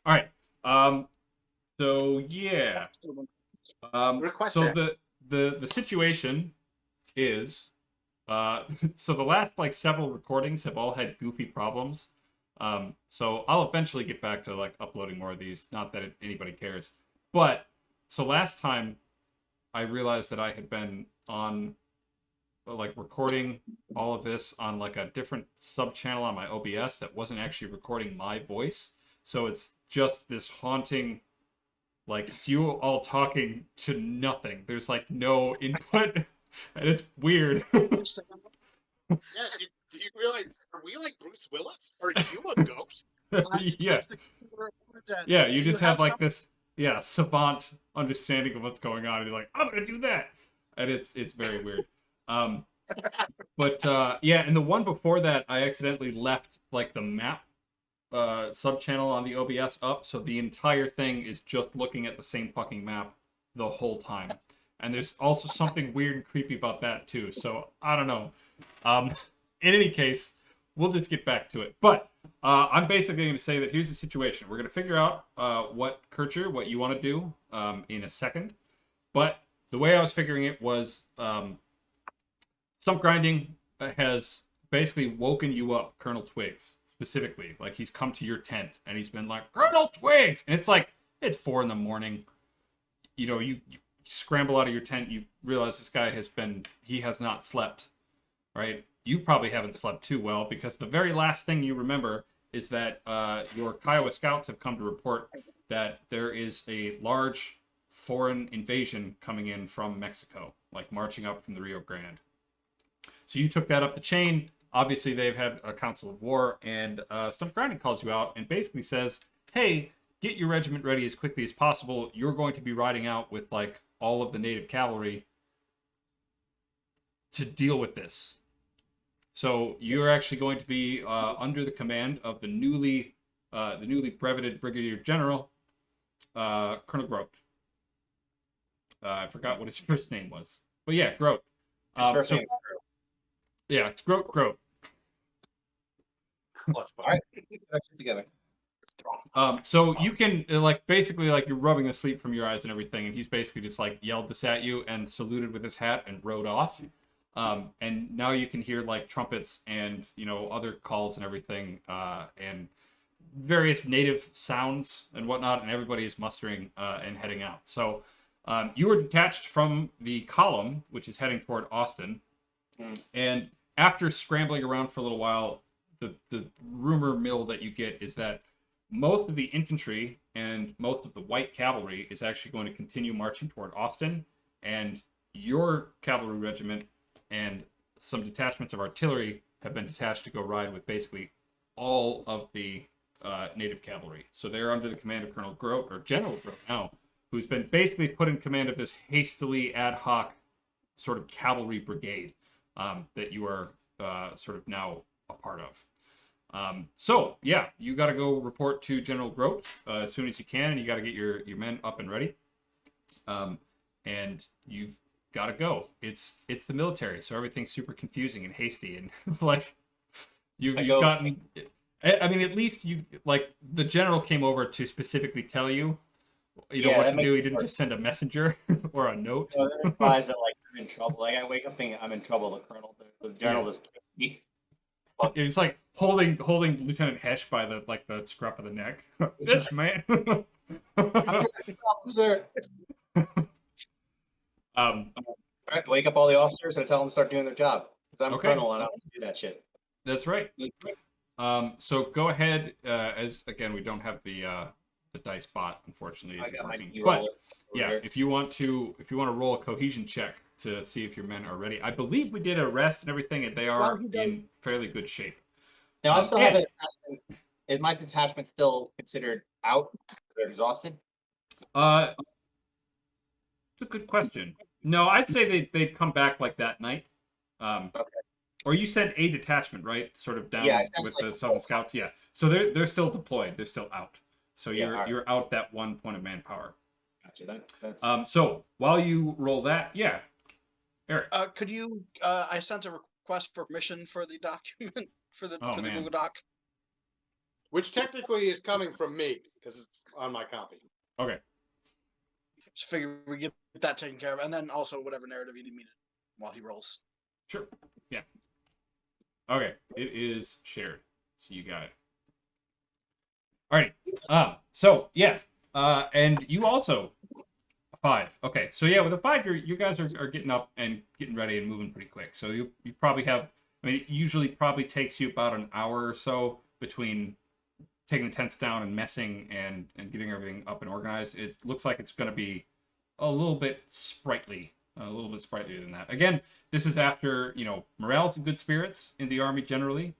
All right. So yeah. So Request the situation is so the last like several recordings have all had goofy problems. So I'll eventually get back to like uploading more of these. Not that anybody cares, but so last time I realized that I had been on like recording all of this on like a different sub channel on my OBS that wasn't actually recording my voice. So it's just this haunting, like it's you all talking to nothing. There's like no input, and it's weird. Yeah, do you realize, are we like Bruce Willis? Are you a ghost? Yeah, yeah. You Do you just have have like some? this, yeah, savant understanding of what's going on, and you're like, I'm gonna do that, and it's very weird. Um, but yeah, and the one before that, I accidentally left like the map sub channel on the OBS up, so the entire thing is just looking at the same fucking map the whole time. And there's also something weird and creepy about that too. So I don't know. Um, in any case, we'll just get back to it. But I'm basically going to say that here's the situation. We're going to figure out what Kircher, what you want to do in a second. But the way I was figuring it was stump grinding has basically woken you up, Colonel Twiggs, specifically. Like he's come to your tent and he's been like, Colonel Twiggs! And it's like, it's 4 a.m. You know, you scramble out of your tent, you realize this guy he has not slept, right? You probably haven't slept too well because the very last thing you remember is that your Kiowa scouts have come to report that there is a large foreign invasion coming in from Mexico, like marching up from the Rio Grande. So you took that up the chain. Obviously, they've had a council of war, and Stump Grinding calls you out and basically says, "Hey, get your regiment ready as quickly as possible. You're going to be riding out with like all of the native cavalry to deal with this." So you're actually going to be under the command of the newly breveted Brigadier General Colonel Grote. I forgot what his first name was, but yeah, Grote. His first So name. yeah, it's Grote. All right, together. So you can like basically like you're rubbing the sleep from your eyes and everything, and he's basically just like yelled this at you and saluted with his hat and rode off. And now you can hear like trumpets and other calls and everything, and various native sounds and whatnot, and everybody is mustering and heading out. So you were detached from the column, which is heading toward Austin, and after scrambling around for a little while, the rumor mill that you get is that most of the infantry and most of the white cavalry is actually going to continue marching toward Austin, and your cavalry regiment and some detachments of artillery have been detached to go ride with basically all of the native cavalry. So they're under the command of Colonel Grote, or General Grote now, who's been basically put in command of this hastily ad hoc sort of cavalry brigade that you are sort of now a part of. So yeah, you got to go report to General Grote as soon as you can, and you got to get your men up and ready. And you've got to go. It's the military, so everything's super confusing and hasty, and like you've gotten. I mean, at least you like the general came over to specifically tell you, what to do. He didn't just send a messenger or a note. So that implies that like I'm in trouble. Like I wake up thinking I'm in trouble. The colonel, the general, just killed me. It's like holding Lieutenant Hesh by the scruff of the neck. This man. Officer. All right, wake up all the officers and tell them to start doing their job. Because I'm okay. colonel and I don't do that shit. That's right. So go ahead. As again, we don't have the dice bot, unfortunately, isn't working. But yeah, if you want to roll a cohesion check to see if your men are ready, I believe we did a rest and everything, and they are in fairly good shape. Now I still have a detachment. Is my detachment still considered out? They're exhausted. It's a good question. No, I'd say they'd come back like that night. Okay. Or you said a detachment, right? Sort of down with the Southern Scouts. Yeah. So they're still deployed. They're still out. So you're out that 1 point of manpower. Gotcha. That's... So while you roll that, yeah, Eric. Could you? I sent a request for permission for the document for the Google Doc. Which technically is coming from me because it's on my copy. Okay. Just figure we get that taken care of, and then also whatever narrative you need me to while he rolls. Sure. Yeah. Okay. It is shared. So you got it. Alrighty. So yeah. And you also a 5. Okay. So yeah, with a 5, you guys are getting up and getting ready and moving pretty quick. So you probably have. I mean, it usually probably takes you about an hour or so between taking the tents down and messing and getting everything up and organized. It looks like it's going to be a little bit sprightlier than that. Again, this is after, morale's in good spirits in the army generally.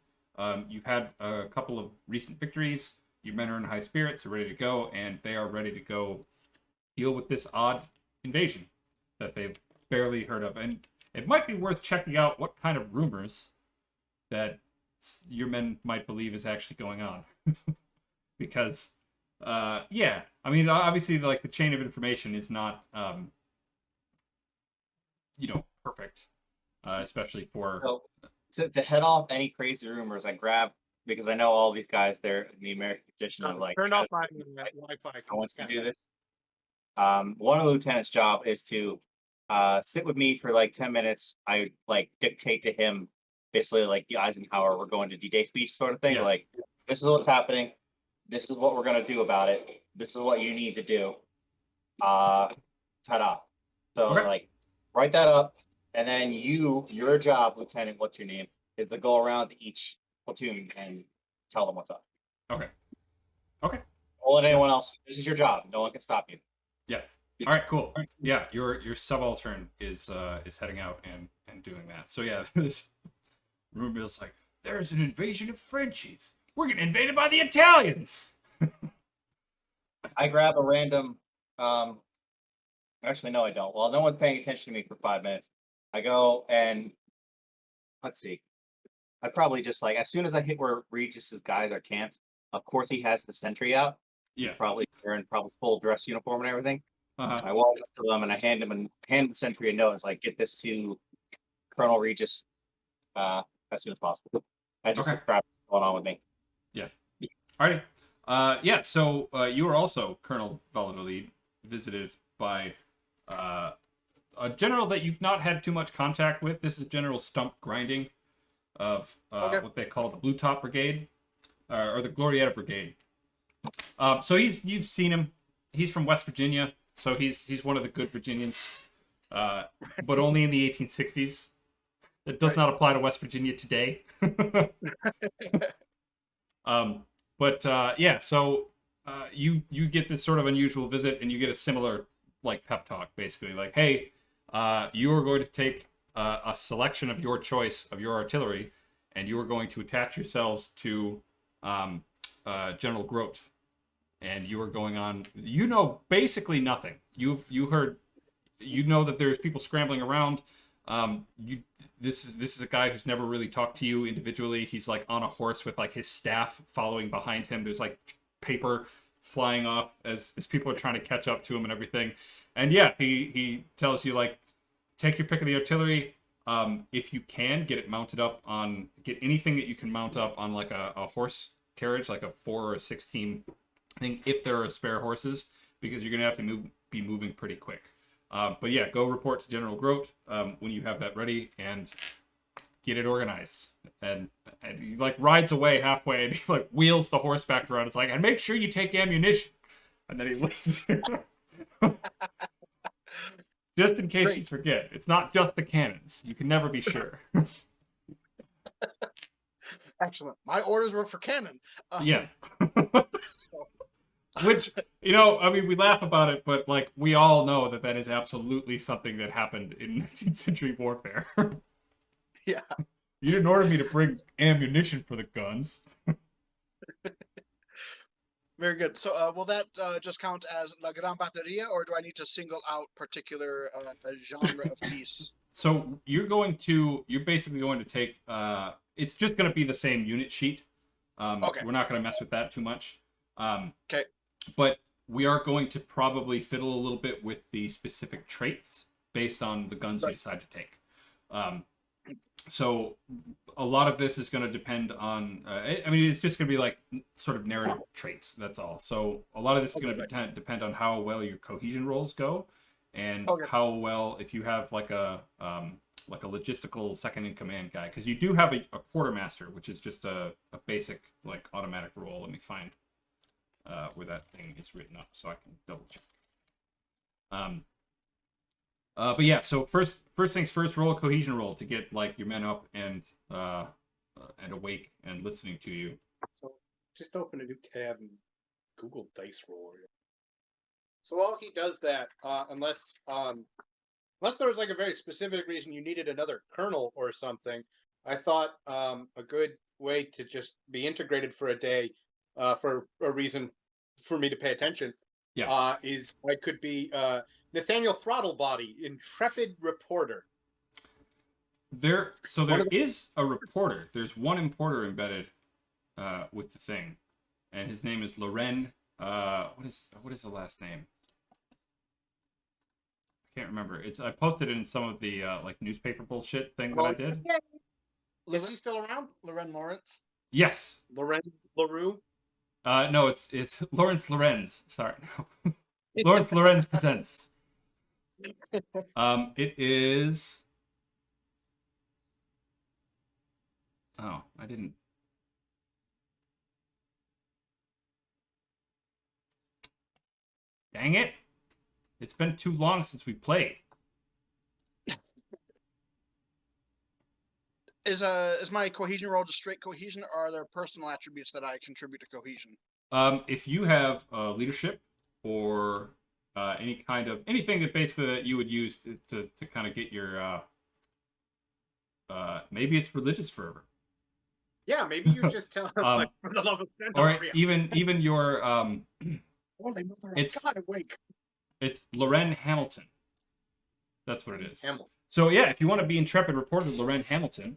You've had a couple of recent victories. Your men are in high spirits, are ready to go, and they are ready to go deal with this odd invasion that they've barely heard of. And it might be worth checking out what kind of rumors that your men might believe is actually going on. Because, yeah, I mean, obviously, like, the chain of information is not, perfect, especially for... So, to head off any crazy rumors, I grab, because I know all these guys, they're in the American tradition of, like... Turn off my Wi-Fi. I want to do this. One of the lieutenant's job is to sit with me for, like, 10 minutes. I, like, dictate to him, basically, like, the Eisenhower, we're going to D-Day speech sort of thing. Yeah. Like, this is what's happening. This is what we're going to do about it. This is what you need to do. Ta-da. So, Okay. like, write that up. And then your job, Lieutenant, what's your name, is to go around to each platoon and tell them what's up. Okay. Don't let anyone else. This is your job. No one can stop you. Yeah. All right, cool. Yeah, your subaltern is heading out and doing that. So yeah, this rumor is like, there's an invasion of Frenchies. We're getting invaded by the Italians. I grab a random. Actually, no, I don't. Well, no one's paying attention to me for 5 minutes. I go and let's see. I probably just like as soon as I hit where Regis's guys are camped. Of course, he has the sentry out. Yeah. Probably they're in full dress uniform and everything. Uh-huh. I walk up to them and I hand the sentry a note. It's like, get this to Colonel Regis as soon as possible. I just describe what's going on with me. Yeah. Alrighty. Yeah, so you were also, Colonel Vailladolid, visited by a general that you've not had too much contact with. This is General Stump Grinding of what they call the Blue Top Brigade, or the Glorietta Brigade. So you've seen him. He's from West Virginia, so he's one of the good Virginians, but only in the 1860s. That does not apply to West Virginia today. Yeah, so you get this sort of unusual visit, and you get a similar like pep talk, basically like, hey, you are going to take a selection of your choice of your artillery, and you are going to attach yourselves to General Grote, and you are going on. You know basically nothing. You know that there's people scrambling around. This is a guy who's never really talked to you individually. He's like on a horse with like his staff following behind him. There's like paper flying off as people are trying to catch up to him and everything. And yeah, he tells you like, take your pick of the artillery. If you can get anything that you can mount up on like a horse carriage, like a 4 or a 6 team thing, if there are spare horses, because you're gonna have to be moving pretty quick. But yeah, go report to General Grote when you have that ready and get it organized. And he like rides away halfway and he like wheels the horse back around. It's like, and make sure you take ammunition. And then he leaves. Just in case you forget. It's not just the cannons. You can never be sure. Excellent. My orders were for cannon. Yeah. So, Which, I mean, we laugh about it, but, like, we all know that is absolutely something that happened in 19th century warfare. yeah. You didn't order me to bring ammunition for the guns. Very good. So, will that just count as La Gran Batteria, or do I need to single out particular genre of piece? So, you're basically going to take, it's just going to be the same unit sheet. Okay. We're not going to mess with that too much. Okay. But we are going to probably fiddle a little bit with the specific traits based on the guns you decide to take. So a lot of this is going to depend on. I mean, it's just going to be like sort of narrative traits. That's all. So a lot of this is going to depend on how well your cohesion rolls go, and how well if you have like a logistical second in command guy, because you do have a quartermaster, which is just a basic like automatic roll. Let me find where that thing is written up so I can double check. But yeah, so first things first, roll a cohesion roll to get like your men up and awake and listening to you. So just open a new tab and Google dice roller. So while he does that, unless there was like a very specific reason you needed another kernel or something, I thought a good way to just be integrated for a day, for a reason for me to pay attention, is I could be Nathaniel Throttlebody, intrepid reporter. There is a reporter. There's one importer embedded with the thing, and his name is Loren. What is the last name? I can't remember. I posted it in some of the like newspaper bullshit thing that I did. Is he still around? Loren Lawrence. Yes. Loren LaRue? No, it's Lawrence Lorenz. Sorry, no. Lawrence Lorenz presents. It is. Oh, I didn't. Dang it! It's been too long since we played. Is my cohesion roll just straight cohesion, or are there personal attributes that I contribute to cohesion? If you have leadership or anything that basically that you would use to kind of get your maybe it's religious fervor. Yeah, maybe you just tell him like, for the love of or even your it's Loren Hamilton. That's what it is. Hamilton. So yeah, if you want to be intrepid reporter Loren Hamilton,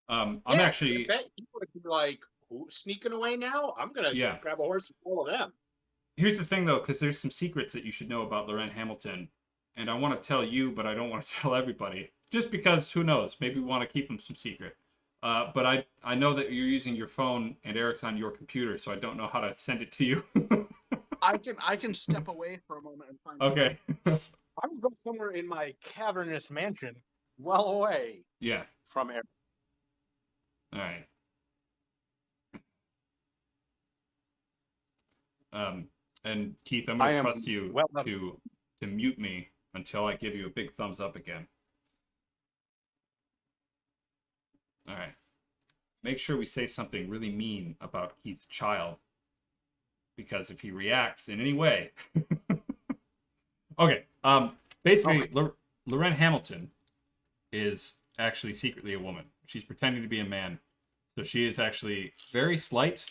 I'm actually. I bet you would be like sneaking away now. I'm gonna grab a horse and follow them. Here's the thing though, because there's some secrets that you should know about Loren Hamilton, and I want to tell you, but I don't want to tell everybody. Just because, who knows? Maybe we want to keep them some secret. But I know that you're using your phone and Eric's on your computer, so I don't know how to send it to you. I can step away for a moment and find. Okay. I would go somewhere in my cavernous mansion, well away. Yeah. From Eric. All right. And Keith, I'm going to trust you to mute me until I give you a big thumbs up again. All right. Make sure we say something really mean about Keith's child, because if he reacts in any way. Okay. Basically, Loren Hamilton is actually secretly a woman. She's pretending to be a man. So she is actually very slight,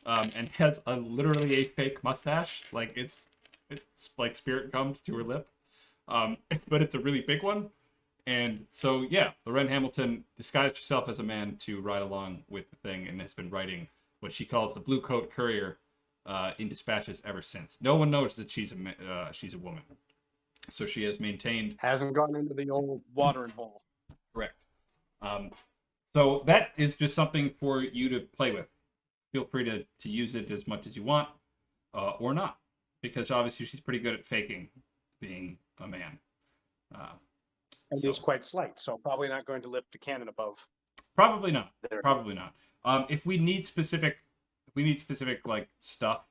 and has literally a fake mustache. Like it's like spirit gummed to her lip. But it's a really big one. And so, yeah, Loren Hamilton disguised herself as a man to ride along with the thing, and has been writing what she calls the Blue Coat Courier in dispatches ever since. No one knows that she's a woman. So she has maintained... Hasn't gone into the old watering hole. Correct. So that is just something for you to play with. Feel free to use it as much as you want, or not. Because obviously she's pretty good at faking being a man. And is quite slight, so probably not going to lift the cannon above. Probably not. Probably not. If we need specific like stuff,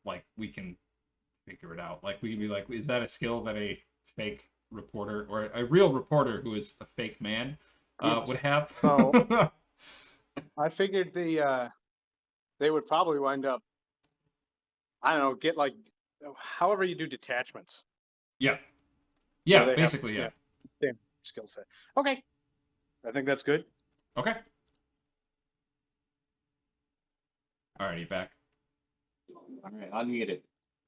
like we can figure it out. Like we can be like, is that a skill that a fake reporter or a real reporter who is a fake man would have? So I figured they would probably wind up, I don't know, get like however you do detachments. Yeah, basically, yeah. Same skill set. Okay, I think that's good. Okay. All right, you back? All right, unmuted.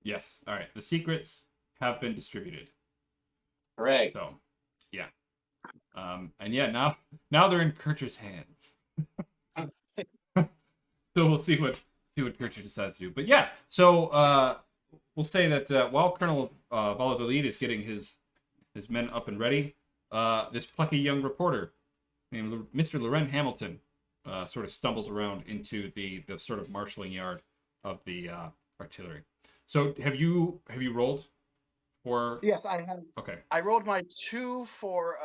Yes. All right. The secrets have been distributed. Hooray. So, yeah. And yeah, now they're in Kircher's hands. So we'll see what Kircher decides to do. But yeah, so we'll say that while Colonel Vailladolid is getting his men up and ready, this plucky young reporter named Mr. Loren Hamilton sort of stumbles around into the sort of marshalling yard of the artillery. So have you rolled for? Yes, I have. Okay. I rolled my 2 for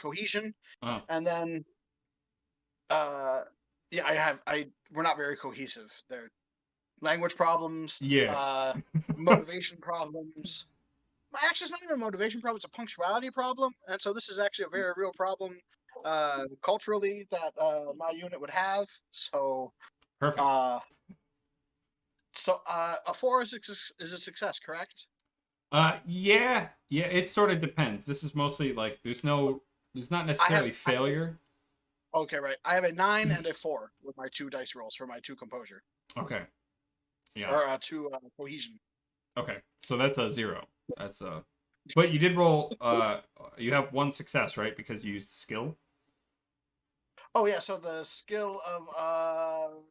cohesion, Uh, and then yeah, we're not very cohesive. There, language problems. Yeah. Motivation problems. Actually, it's not even a motivation problem; it's a punctuality problem, and so this is actually a very real problem culturally that my unit would have. So, Perfect. a 4 is a success, correct? Yeah. It sort of depends. This is mostly like there's not necessarily failure. Okay, right. I have a 9 and a 4 with my 2 dice rolls for my 2 composure. Okay. Yeah. Or 2 cohesion. Okay. So that's a 0. That's a. But you did roll. You have 1 success, right? Because you used skill. Oh yeah. So the skill of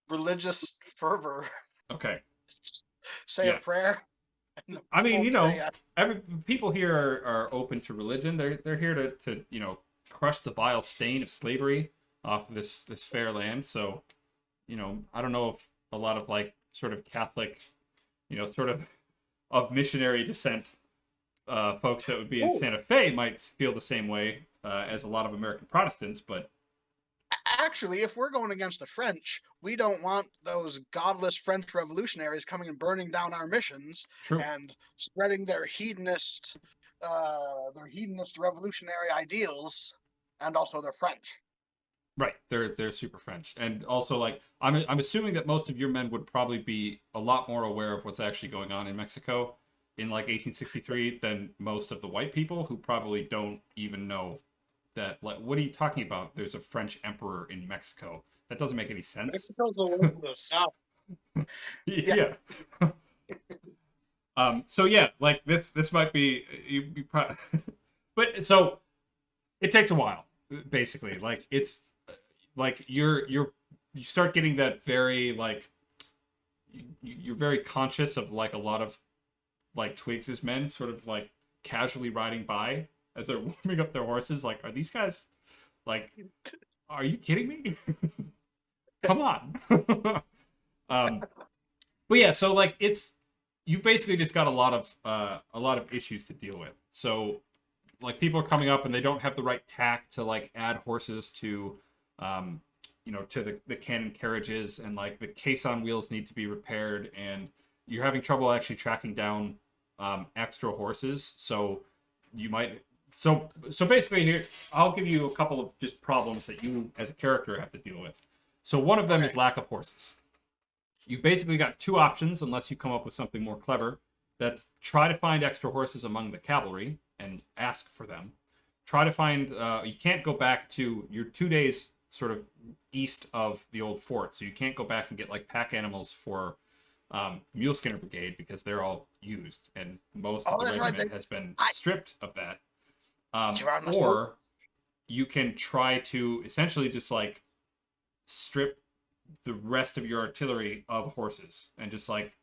religious fervor. Okay. Say a prayer. I mean, people here are open to religion. They're here to crush the vile stain of slavery off this fair land. So, I don't know if a lot of like sort of Catholic, sort of missionary descent folks that would be in Santa Fe might feel the same way as a lot of American Protestants, but actually, if we're going against the French, we don't want those godless French revolutionaries coming and burning down our missions. True. And spreading their hedonist revolutionary ideals, and also they're French. Right, they're super French, and also like I'm assuming that most of your men would probably be a lot more aware of what's actually going on in Mexico in like 1863 than most of the white people who probably don't even know that. Like, what are you talking about? There's a French emperor in Mexico. That doesn't make any sense. Mexico's a little to the south. Yeah. So yeah, like this might be you probably, but so it takes a while basically. Like it's like you start getting that very like you're very conscious of like a lot of like Twiggs's men sort of like casually riding by as they're warming up their horses. Like, are these guys like, are you kidding me? Come on. But yeah, so like you've basically just got a lot of issues to deal with. So like people are coming up and they don't have the right tack to like add horses to to the cannon carriages, and like the caisson wheels need to be repaired, and you're having trouble actually tracking down extra horses. So you might so basically here I'll give you a couple of just problems that you as a character have to deal with. So one of them is lack of horses. You've basically got 2 options unless you come up with something more clever. That's try to find extra horses among the cavalry and ask for them. Try to find you can't go back to your 2 days sort of east of the old fort, so you can't go back and get like pack animals for Mule Skinner Brigade because they're all used and most of the regiment has been stripped of that. Or you can try to essentially just like strip the rest of your artillery of horses and just like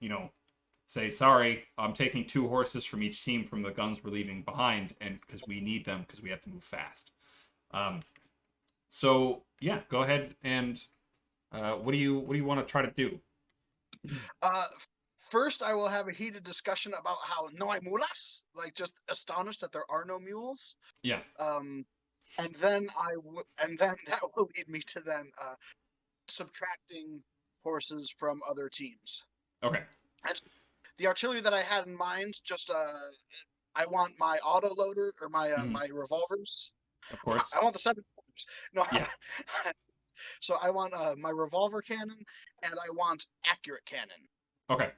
say, sorry, I'm taking 2 horses from each team from the guns we're leaving behind, and because we need them because we have to move fast. So yeah, go ahead and what do you want to try to do? First, I will have a heated discussion about how no hay mulas, like just astonished that there are no mules. Yeah. And then that will lead me to then subtracting horses from other teams. Okay. And the artillery that I had in mind, just I want my auto loader or my my revolvers. Of course. I want the 7. No. Yeah. So I want my revolver cannon, and I want accurate cannon. Okay.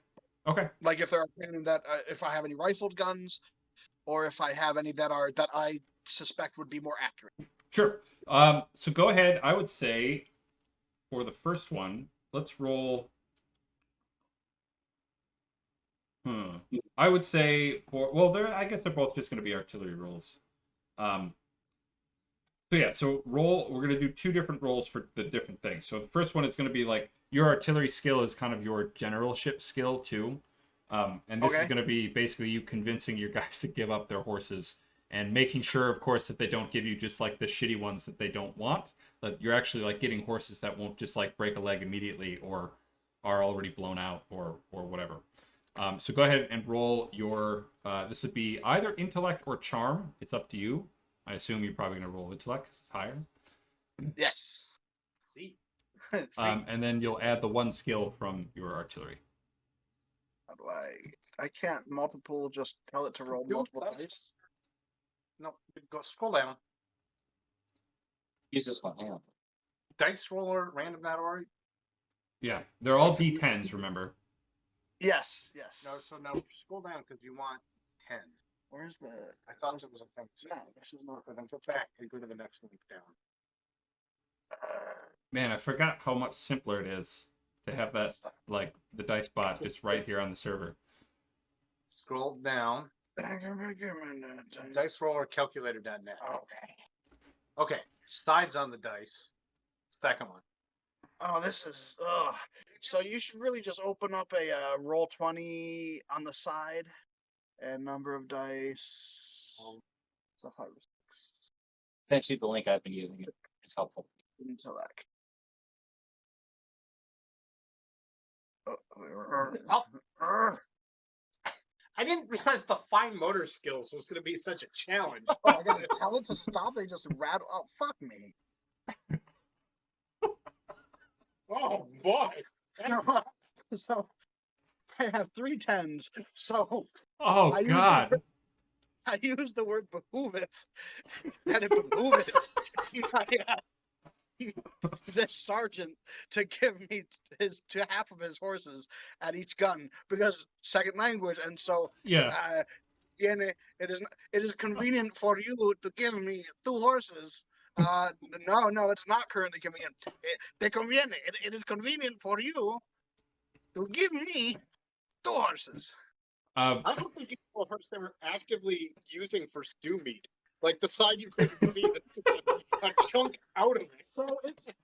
Okay. Like if there are cannon that if I have any rifled guns, or if I have any that I suspect would be more accurate. Sure. So go ahead. I would say for the first one, let's roll. I would say I guess they're both just going to be artillery rolls. So yeah, so roll. We're going to do 2 different rolls for the different things. So the first one is going to be like your artillery skill is kind of your generalship skill too, and this is going to be basically you convincing your guys to give up their horses and making sure, of course, that they don't give you just like the shitty ones that they don't want. That you're actually like getting horses that won't just like break a leg immediately or are already blown out or whatever. So go ahead and roll your. This would be either intellect or charm. It's up to you. I assume you're probably gonna roll intellect because it's higher. Yes. See, See, And then you'll add the 1 skill from your artillery. how do I can't multiple. Just tell it to roll Do multiple that. dice. no, go scroll down. Use this one. Hang on. Dice roller, random that or Yeah, they're all D10s. Remember. Yes. Yes. no. So now scroll down because you want 10. Where's the? I thought it was a thing. No, this is not. So then go back and go to the next link down. Man, I forgot how much simpler it is to have that, like, the dice bot just right here on the server. Scroll down. Dice roller calculator.net. Okay. Okay, sides on the dice. Second one. Oh, this is. Ugh. So you should really just open up a roll 20 on the side, and number of dice. So 5 or 6. Essentially, the link I've been using is helpful. Intellect. I didn't realize the fine motor skills was going to be such a challenge. Oh, I gotta tell it to stop. They just rattle. Oh, fuck me. Oh boy. So I have 3 10s. So Oh, I used God. I used the word behooveth, and it behooveth this sergeant to give me half of his horses at each gun because second language, and so Yeah. it is convenient for you to give me 2 horses. No, it's not currently convenient. It is convenient for you to give me 2 horses. I don't think it's a horse they were actively using for stew meat. Like the side you couldn't see a chunk out of it. So it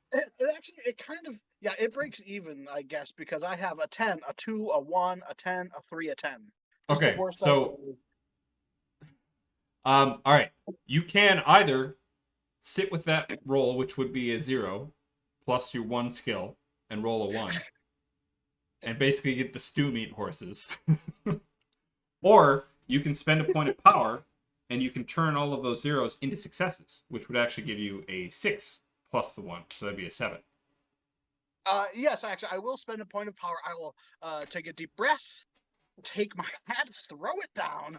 actually kind of it breaks even, I guess, because I have a 10, a 2, a 1, a 10, a 3, a 10. It's the Okay, worst so I've all right. You can either sit with that roll, which would be a 0, plus your 1 skill, and roll a 1. And basically get the stew meat horses. Or you can spend a point of power, and you can turn all of those zeros into successes, which would actually give you a 6 plus the 1. So that'd be a 7. Yes, actually, I will spend a point of power. I will take a deep breath, take my hat, throw it down,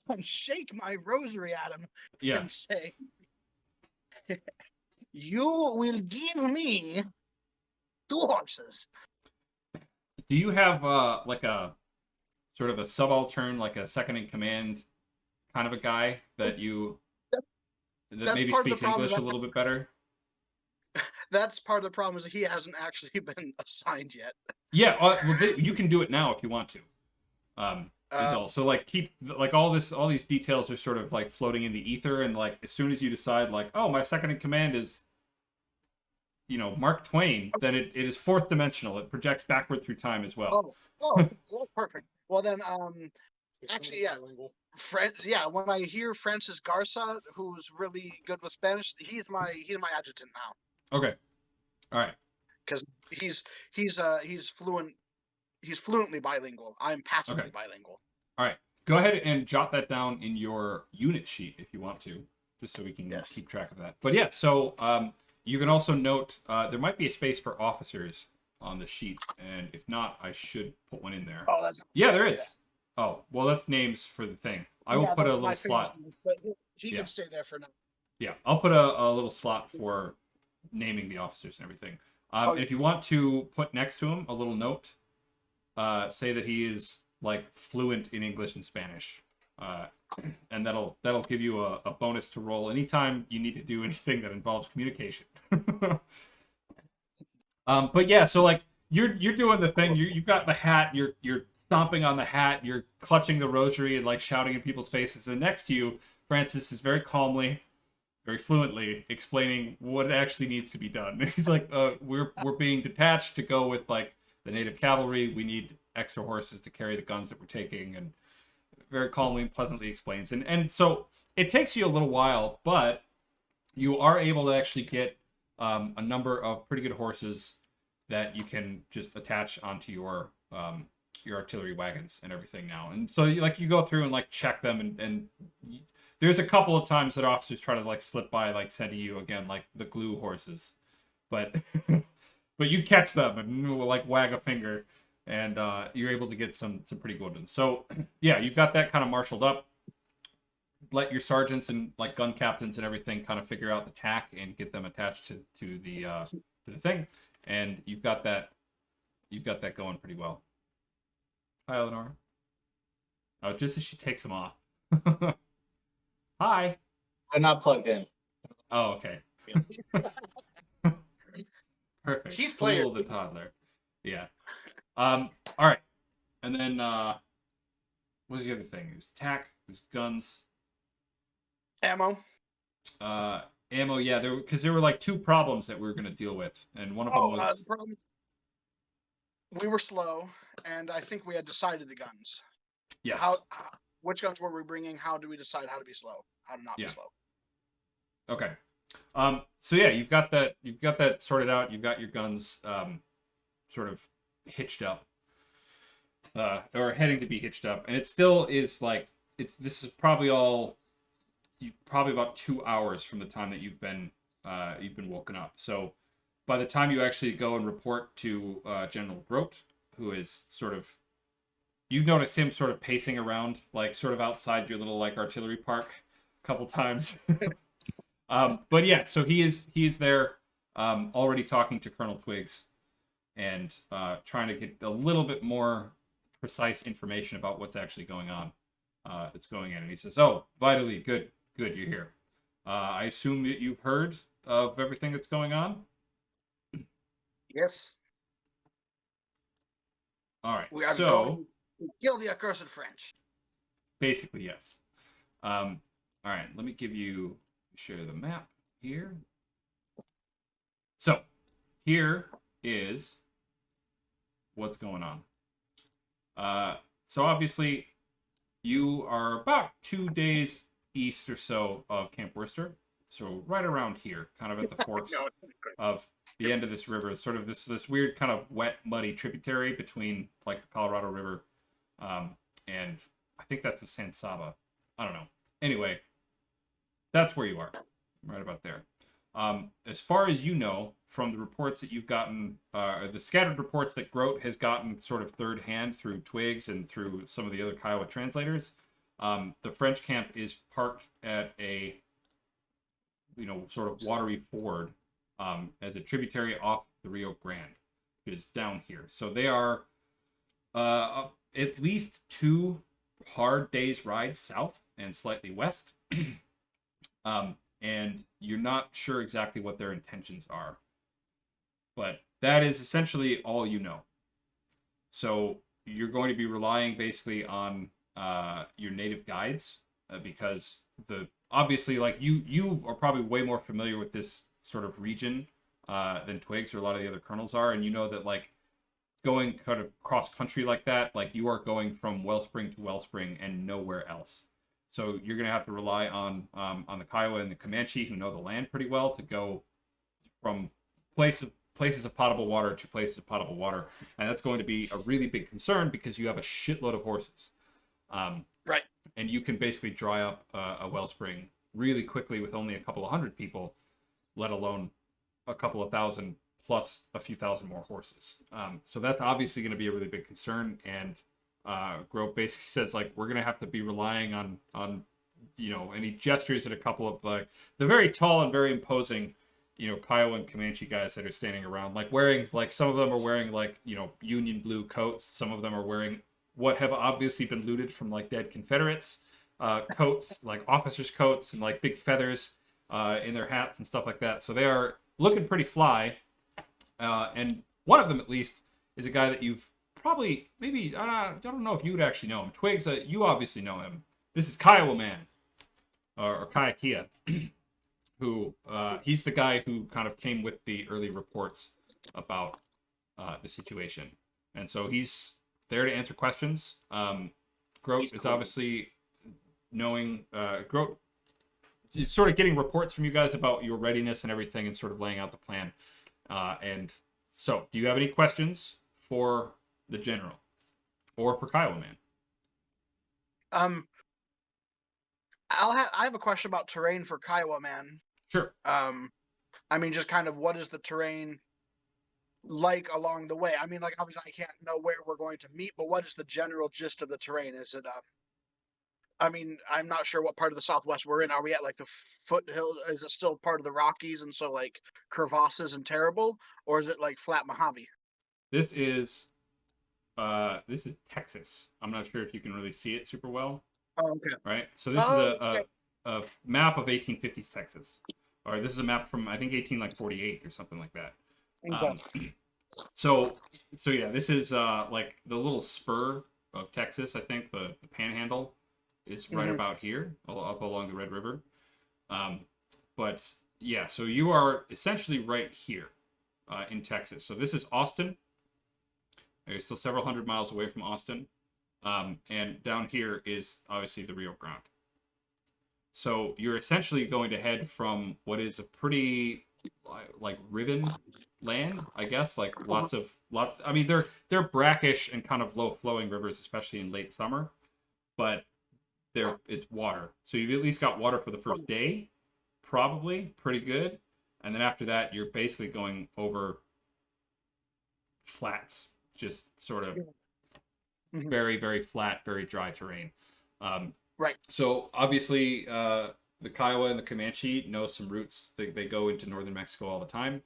and shake my rosary at him Yeah. and say, "You will give me 2 horses." Do you have like a sort of a subaltern, like a second in command kind of a guy that That's maybe part of the speaks problem English a little bit better? That's part of the problem is that he hasn't actually been assigned yet. Yeah, well, you can do it now if you want to. Is all. So like keep like all these details are sort of like floating in the ether, and like as soon as you decide like, oh, my second in command is, Mark Twain, then it is 4th dimensional. It projects backward through time as well. Oh, perfect. Well then, actually, yeah. Bilingual. When I hear Francis Garza, who's really good with Spanish, he's my adjutant now Okay. All right. because he's fluently bilingual. I'm passively Okay. bilingual. All right. Go ahead and jot that down in your unit sheet if you want to, just so we can Yes. keep track of that. But yeah, so you can also note there might be a space for officers on the sheet, and if not, I should put one in there. Oh, that's Yeah, there is. Oh, well, that's names for the thing. I will put a that's little my slot. famous name, but he Yeah. can stay there for now. Yeah, I'll put a little slot for naming the officers and everything. And if you want to put next to him a little note, say that he is like fluent in English and Spanish, and that'll give you a bonus to roll anytime you need to do anything that involves communication. But yeah, so like you're doing the thing. You've got the hat. You're stomping on the hat. You're clutching the rosary and like shouting in people's faces. And next to you, Francis is very calmly, very fluently explaining what actually needs to be done. He's like, we're being detached to go with like the native cavalry. We need extra horses to carry the guns that we're taking, and very calmly and pleasantly explains. And so it takes you a little while, but you are able to actually get a number of pretty good horses that you can just attach onto your artillery wagons and everything now. And so you go through and like check them, and there's a couple of times that officers try to like slip by, like sending you again like the glue horses, but but you catch them and like wag a finger, and you're able to get some pretty good ones. So yeah, you've got that kind of marshaled up. Let your sergeants and like gun captains and everything kind of figure out the tack and get them attached to the thing, and you've got that going pretty well. Hi, Eleanor. Oh, just as she takes them off. Hi. I'm not plugged in. Oh, okay. Perfect. She's playing Cool, the toddler. Yeah. All right. And then what was the other thing? It was tack. It was guns. Ammo. Ammo. Yeah, because there were like two problems that we were going to deal with, and one of them was the problem. We were slow, and I think we had decided the guns. yes. Which guns were we bringing? How do we decide how to be slow? How to not be slow? Okay. So yeah, you've got that sorted out. You've got your guns sort of hitched up. Or heading to be hitched up. And it still is like this is probably about 2 hours from the time that you've been woken up. So by the time you actually go and report to General Grote, who is sort of, you've noticed him sort of pacing around, like sort of outside your little like artillery park a couple times. But yeah, so he is there, already talking to Colonel Twiggs, and trying to get a little bit more precise information about what's actually going on. That's going in, and he says, "Oh, Vailladolid, good, you're here. I assume that you've heard of everything that's going on." Yes. All right. We are so going to kill the accursed French. basically, yes. All right. Let me share the map here. So here is what's going on. So obviously, you are about 2 days east or so of Camp Worcester. So right around here, kind of at the forks of the end of this river, sort of this weird kind of wet, muddy tributary between like the Colorado River, and I think that's the San Saba. I don't know. Anyway, that's where you are, right about there. As far as you know, from the reports that you've gotten, the scattered reports that Grote has gotten sort of third hand through Twiggs and through some of the other Kiowa translators, the French camp is parked at a, sort of watery ford as a tributary off the Rio Grande. It is down here. So they are at least 2 hard days' ride south and slightly west. And you're not sure exactly what their intentions are. But that is essentially all you know. So you're going to be relying basically on your native guides, because obviously, like, you are probably way more familiar with this sort of region than Twiggs or a lot of the other colonels are, and you know that, like, going kind of cross country like that, like, you are going from wellspring to wellspring and nowhere else. So you're going to have to rely on the Kiowa and the Comanche, who know the land pretty well, to go from places of potable water to places of potable water, and that's going to be a really big concern because you have a shitload of horses. Right. And you can basically dry up a wellspring really quickly with only a couple of hundred people, let alone a couple of thousand plus a few thousand more horses. So that's obviously going to be a really big concern. And Grote basically says, like, we're going to have to be relying on and he gestures at a couple of like the very tall and very imposing, Kiowa and Comanche guys that are standing around, like wearing, like, some of them are wearing like, Union blue coats. Some of them are wearing what have obviously been looted from like dead Confederates coats, like officers' coats, and like big feathers in their hats and stuff like that. So they are looking pretty fly. And one of them, at least, is a guy that you've probably, maybe, I don't know if you would actually know him. Twiggs, you obviously know him. This is Kiowa Man, or Kaiakia, who, he's the guy who kind of came with the early reports about the situation. And so he's there to answer questions. Grote is obviously knowing. Grote is sort of getting reports from you guys about your readiness and everything, and sort of laying out the plan. And so, do you have any questions for the general or for Kiowa Man? I have a question about terrain for Kiowa Man. Sure. I mean, just kind of what is the terrain like along the way? I mean, like obviously I can't know where we're going to meet, but what is the general gist of the terrain? Is it I mean, I'm not sure what part of the Southwest we're in. Are we at like the foothill? Is it still part of the Rockies and so like crevasses and terrible, or is it like flat Mojave? This is Texas. I'm not sure if you can really see it super well. Oh, okay. Right. So this is Okay. a map of 1850s Texas, or this is a map from I think 1848 or something like that. Okay. So yeah, this is like the little spur of Texas. I think the Panhandle is right about here, up along the Red River. But yeah, so you are essentially right here in Texas. So this is Austin. You're still several hundred miles away from Austin. And down here is obviously the Rio Grande. So you're essentially going to head from what is a pretty like riven land, I guess. Like lots. I mean, they're brackish and kind of low flowing rivers, especially in late summer. But it's water. So you've at least got water for the first day, probably pretty good. And then after that, you're basically going over flats, just sort of very, very flat, very dry terrain. Right. So obviously, the Kiowa and the Comanche know some routes. They go into northern Mexico all the time,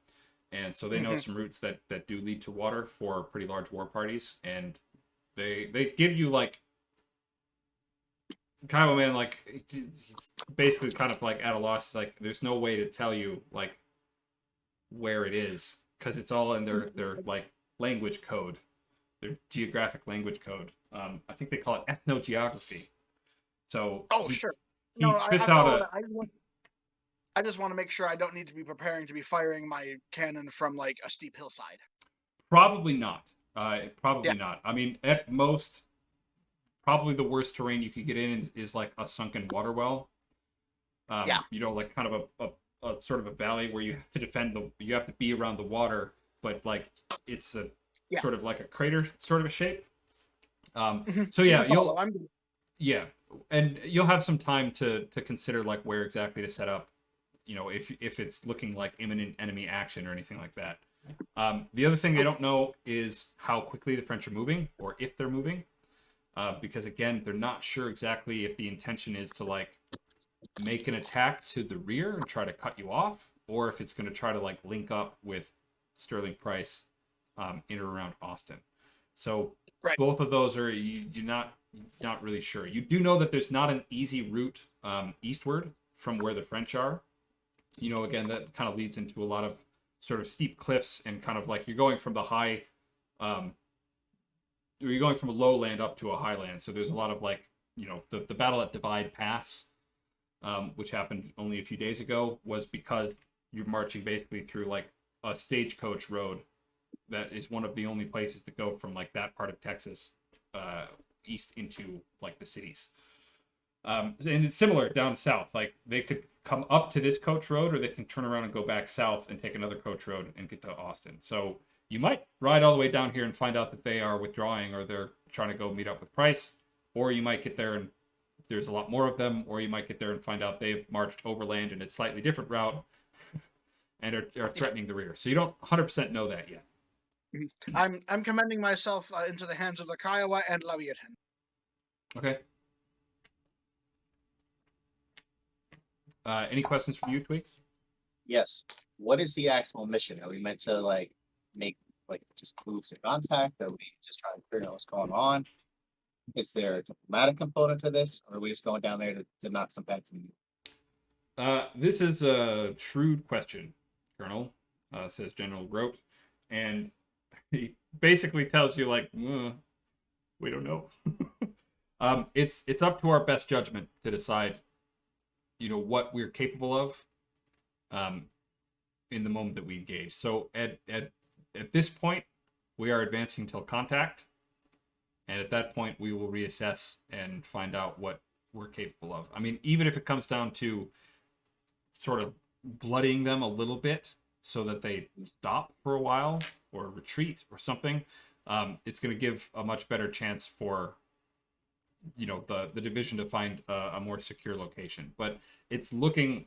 and so they know some routes that do lead to water for pretty large war parties. And they give you like Kiowa Man, like it's basically kind of like at a loss. Like there's no way to tell you like where it is because it's all in their like language code, their geographic language code. I think they call it ethnogeography. So Sure. He spits out I just want to make sure I don't need to be preparing to be firing my cannon from like a steep hillside. Probably not. Not. I mean, at most, probably the worst terrain you could get in is like a sunken water well. You know, like kind of a sort of a valley where you have to you have to be around the water, but like it's a sort of like a crater sort of a shape. So yeah, and you'll have some time to consider like where exactly to set up, you know, if it's looking like imminent enemy action or anything like that. The other thing they don't know is how quickly the French are moving or if they're moving, because again, they're not sure exactly if the intention is to like make an attack to the rear and try to cut you off, or if it's going to try to like link up with Sterling Price in or around Austin. So both of those are you're not really sure. You do know that there's not an easy route eastward from where the French are. You know, again, that kind of leads into a lot of sort of steep cliffs and kind of like you're going from the high, you're going from a lowland up to a highland. So there's a lot of like, you know, the battle at Divide Pass, which happened only a few days ago, was because you're marching basically through like a stagecoach road that is one of the only places to go from like that part of Texas east into like the cities. And it's similar down south. Like they could come up to this coach road, or they can turn around and go back south and take another coach road and get to Austin. So you might ride all the way down here and find out that they are withdrawing or they're trying to go meet up with Price, or you might get there and there's a lot more of them, or you might get there and find out they've marched overland in a slightly different route and are threatening the rear. So you don't 100% know that yet. I'm commending myself into the hands of the Kiowa and Leviathan. Okay. Any questions from you, Twiggs? Yes. What is the actual mission? Are we meant to like make like just moves to contact? Are we just trying to figure out what's going on? Is there a diplomatic component to this, or are we just going down there to knock some bats in you? This is a shrewd question, Colonel, says General Grote. And he basically tells you, like, we don't know. It's up to our best judgment to decide, you know, what we're capable of in the moment that we engage. So at this point, we are advancing till contact. And at that point, we will reassess and find out what we're capable of. I mean, even if it comes down to sort of bloodying them a little bit so that they stop for a while or retreat or something, it's going to give a much better chance for, you know, the division to find a more secure location. But it's looking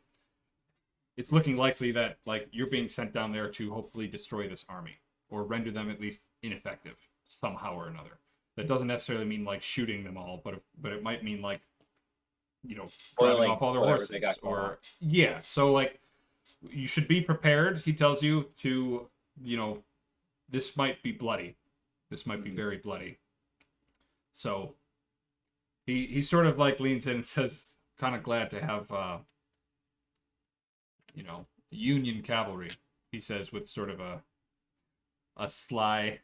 likely that, like, you're being sent down there to hopefully destroy this army or render them at least ineffective somehow or another. That doesn't necessarily mean like shooting them all, but it might mean like, you know, driving Spoiling off all their whatever horses they got going on. or yeah. So like, you should be prepared. He tells you to, you know, this might be bloody. This might be very bloody. So he sort of like leans in and says, kind of glad to have, you know, Union cavalry. He says with sort of a sly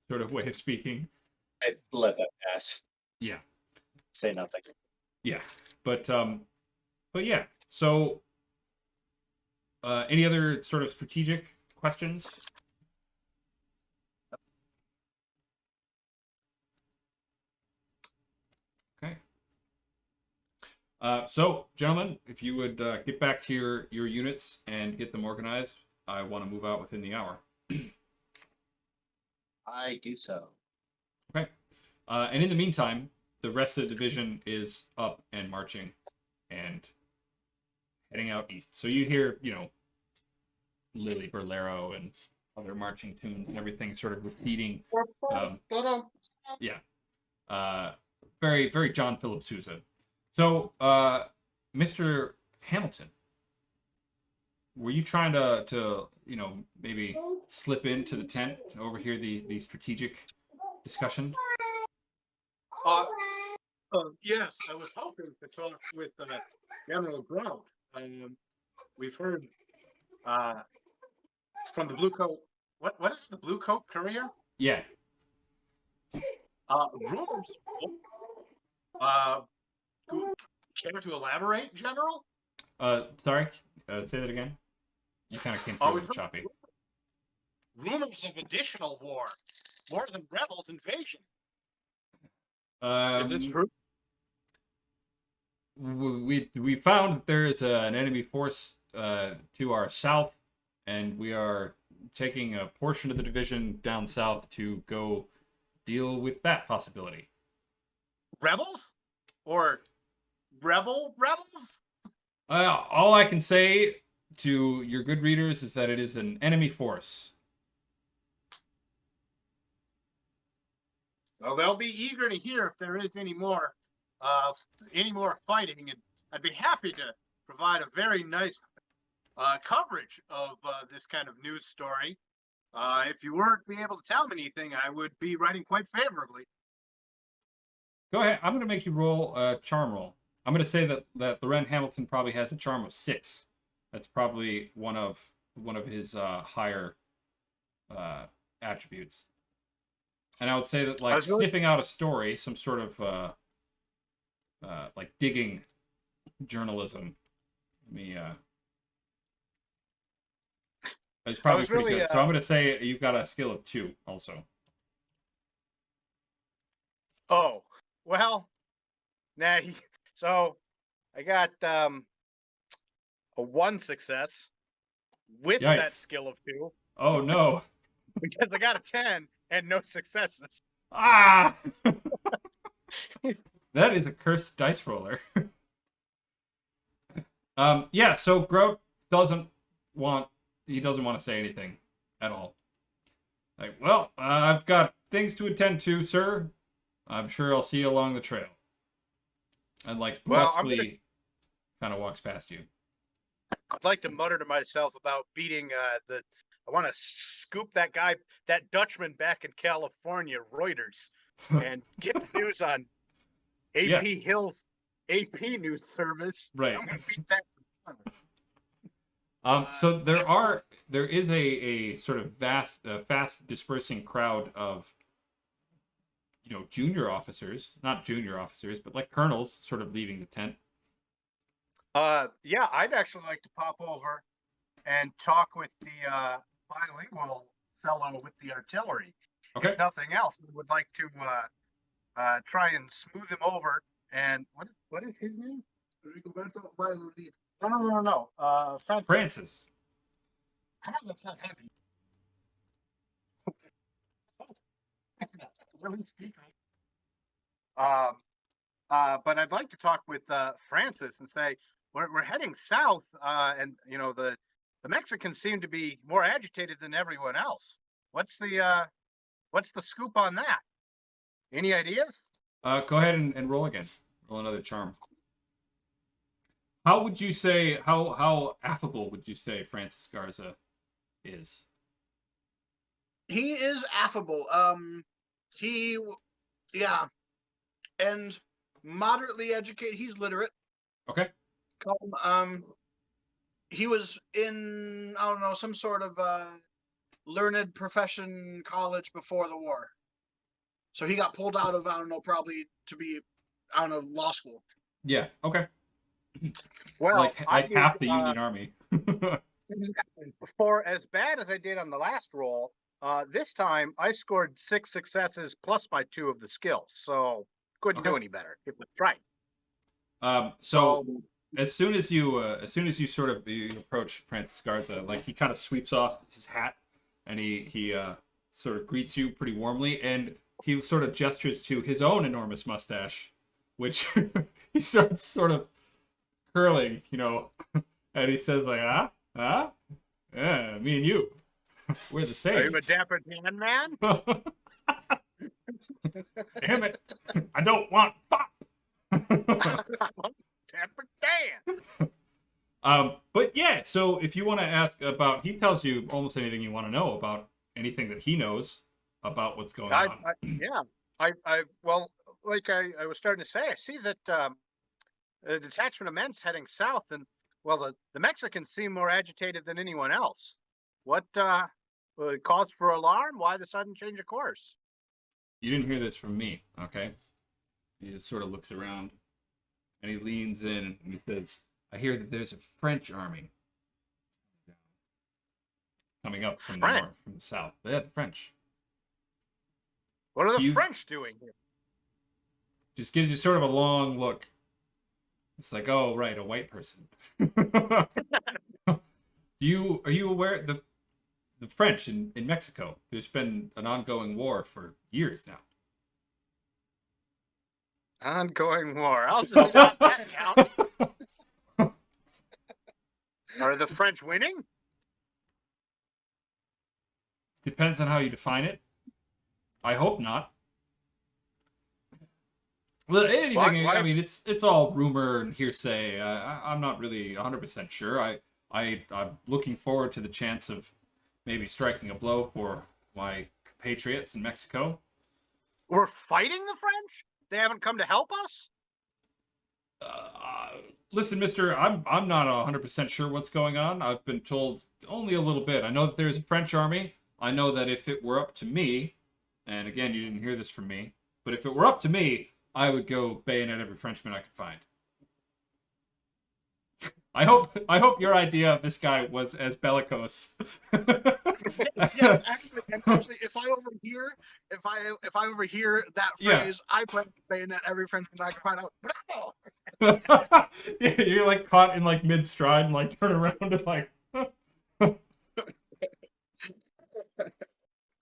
sort of way of speaking. I'd let that pass. Yeah. Say nothing. Yeah. But yeah. So any other sort of strategic questions? Okay. So, gentlemen, if you would get back to your units and get them organized, I want to move out within the hour. I do so. Okay. And in the meantime, the rest of the division is up and marching and heading out east. So you hear, you know, Lily Berlero and other marching tunes and everything sort of repeating. Yeah. Very, very John Philip Sousa. So, Mr. Hamilton, were you trying to you know, maybe slip into the tent to overhear the strategic discussion? Yes, I was hoping to talk with General Grout. We've heard from the Blue Coat. What is the Blue Coat Courier? Yeah. Rumors. Care to elaborate, General? Sorry. Say that again. You kind of came through a we've little heard choppy. rumors of additional war, more than rebels invasion. Is this true? We found that there is an enemy force to our south, and we are taking a portion of the division down south to go deal with that possibility. Rebels? Or rebels? All I can say to your good readers is that it is an enemy force. Well, they'll be eager to hear if there is any more fighting, and I'd be happy to provide a very nice coverage of this kind of news story. If you weren't be able to tell me anything, I would be writing quite favorably. Go ahead. I'm going to make you roll a charm roll. I'm going to say that Loren Hamilton probably has a charm of 6. That's probably one of his higher attributes. And I would say that, like, sniffing out a story, some sort of like digging journalism. It's probably pretty good. So I'm going to say you've got a skill of 2 also. Oh, well, so I got a 1 success with Yikes. that skill of 2 Oh no! because I got a 10 and no successes. Ah! That is a cursed dice roller. Yeah. So Grout doesn't want to say anything at all. Like, well, I've got things to attend to, sir. I'm sure I'll see you along the trail. And like brusquely, kind of walks past you. I'd like to mutter to myself about beating I want to scoop that guy, that Dutchman back in California, Reuters, and get the news on AP Hill's AP News Service. Right. I'm gonna beat that. So there is a sort of fast dispersing crowd of, you know, junior officers, not junior officers, but like colonels sort of leaving the tent. Yeah, I'd actually like to pop over and talk with the bilingual fellow with the artillery. Okay. If nothing else, I would like to try and smooth him over. And what is his name? Rigoberto Vailladolid. No. Francis. Francis. That's not heavy. Really speaking. But I'd like to talk with Francis and say we're heading south, and the Mexicans seem to be more agitated than everyone else. What's the scoop on that? Any ideas? Go ahead and roll again. Roll another charm. How would you say, how affable would you say Francis Garza is? He is affable. Yeah, and moderately educated. He's literate. Okay. He was in, I don't know, some sort of learned profession college before the war. So he got pulled out of, I don't know, probably to be, I don't know, law school. Yeah, okay. Well, like half the Union Army. For as bad as I did on the last roll, this time I scored 6 successes plus my 2 of the skills. So couldn't do any better. It was right. So as soon as you sort of you approach Francis Garza, like he kind of sweeps off his hat and he sort of greets you pretty warmly, and he sort of gestures to his own enormous mustache, which he starts sort of curling, and he says like, yeah, me and you, we're the same. Are you a dapper Dan man? Damn it, I don't want pop. Dapper Dan. But yeah, so if you want to ask about, he tells you almost anything you want to know about anything that he knows about what's going on. Well, like I was starting to say, I see that a detachment of men's heading south, and well, the Mexicans seem more agitated than anyone else. What cause for alarm? Why the sudden change of course? You didn't hear this from me, okay? He just sort of looks around, and he leans in, and he says, I hear that there's a French army coming up from the north, from the south. Yeah, the French. What are the French doing here? Just gives you sort of a long look. It's like, oh, right, a white person. Are you aware the French in Mexico? There's been an ongoing war for years now. Ongoing war. I'll just jot that down. Are the French winning? Depends on how you define it. I hope not. Well, anything, I mean, it's all rumor and hearsay. I'm not really 100% sure. I'm looking forward to the chance of maybe striking a blow for my compatriots in Mexico. We're fighting the French? They haven't come to help us? Listen, mister, I'm not 100% sure what's going on. I've been told only a little bit. I know that there's a French army. I know that if it were up to me, and again, you didn't hear this from me, but if it were up to me, I would go bayonet every Frenchman I could find. I hope your idea of this guy was as bellicose. Yes, actually, if I overhear that phrase, I plan to bayonet every Frenchman I can find out. Bravo! Yeah, you're like caught in like mid stride and like turn around and like.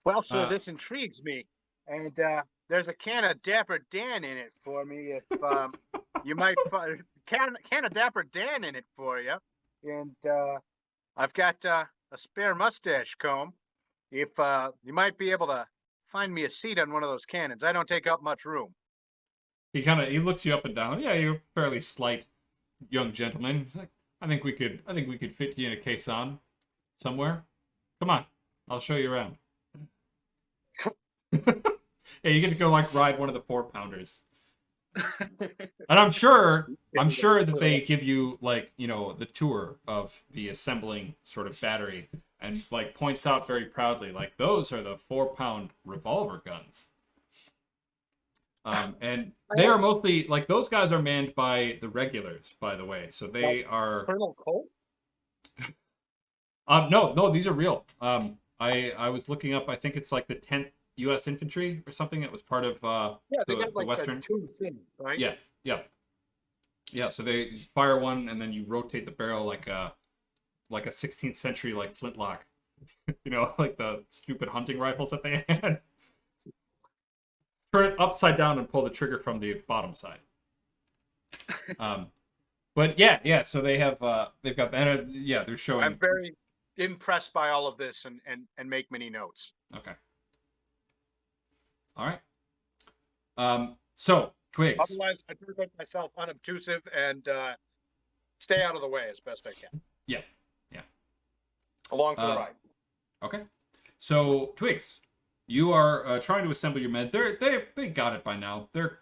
Well, sir, this intrigues me, and there's a can of Dapper Dan in it for me. If you might can of Dapper Dan in it for you, and I've got a spare mustache comb. If you might be able to find me a seat on one of those cannons, I don't take up much room. He looks you up and down. Yeah, you're a fairly slight young gentleman. He's like, I think we could fit you in a caisson somewhere. Come on, I'll show you around. Yeah, you get to go like ride one of the 4-pounders. And I'm sure that they give you like, the tour of the assembling sort of battery and like points out very proudly, like those are the 4-pound revolver guns. And they are mostly like those guys are manned by the regulars, by the way. So they are Colonel Colt? no, these are real. I was looking up, I think it's like the 10th U.S. infantry or something. It was part of Yeah, they the got like Western. the two thing, right? Yeah. So they fire one, and then you rotate the barrel like a 16th century like flintlock. Like the stupid hunting rifles that they had. Turn it upside down and pull the trigger from the bottom side. But yeah. So they have they've got that. Yeah, they're showing. I'm very impressed by all of this and make many notes. Okay. All right. So Twiggs. Otherwise, I try to make myself unobtrusive and stay out of the way as best I can. Yeah. Along for the ride. Okay. So Twiggs, you are trying to assemble your men. They got it by now. They're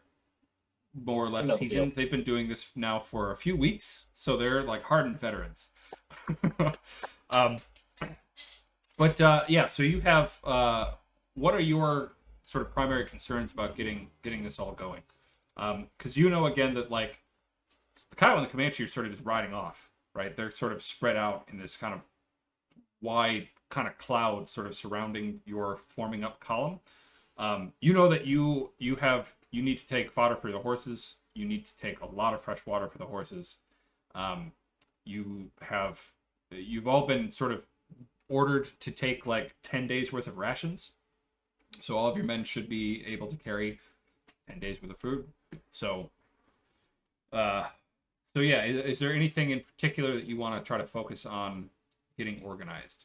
more or less No seasoned. deal. They've been doing this now for a few weeks, so they're like hardened veterans. But yeah, so you have what are your sort of primary concerns about getting this all going? Because again that like the Kiowa and the Comanche are sort of just riding off, right? They're sort of spread out in this kind of wide kind of cloud sort of surrounding your forming up column. That you need to take fodder for the horses. You need to take a lot of fresh water for the horses. You've all been sort of ordered to take like 10 days worth of rations. So all of your men should be able to carry 10 days worth of food. So yeah, is there anything in particular that you want to try to focus on getting organized?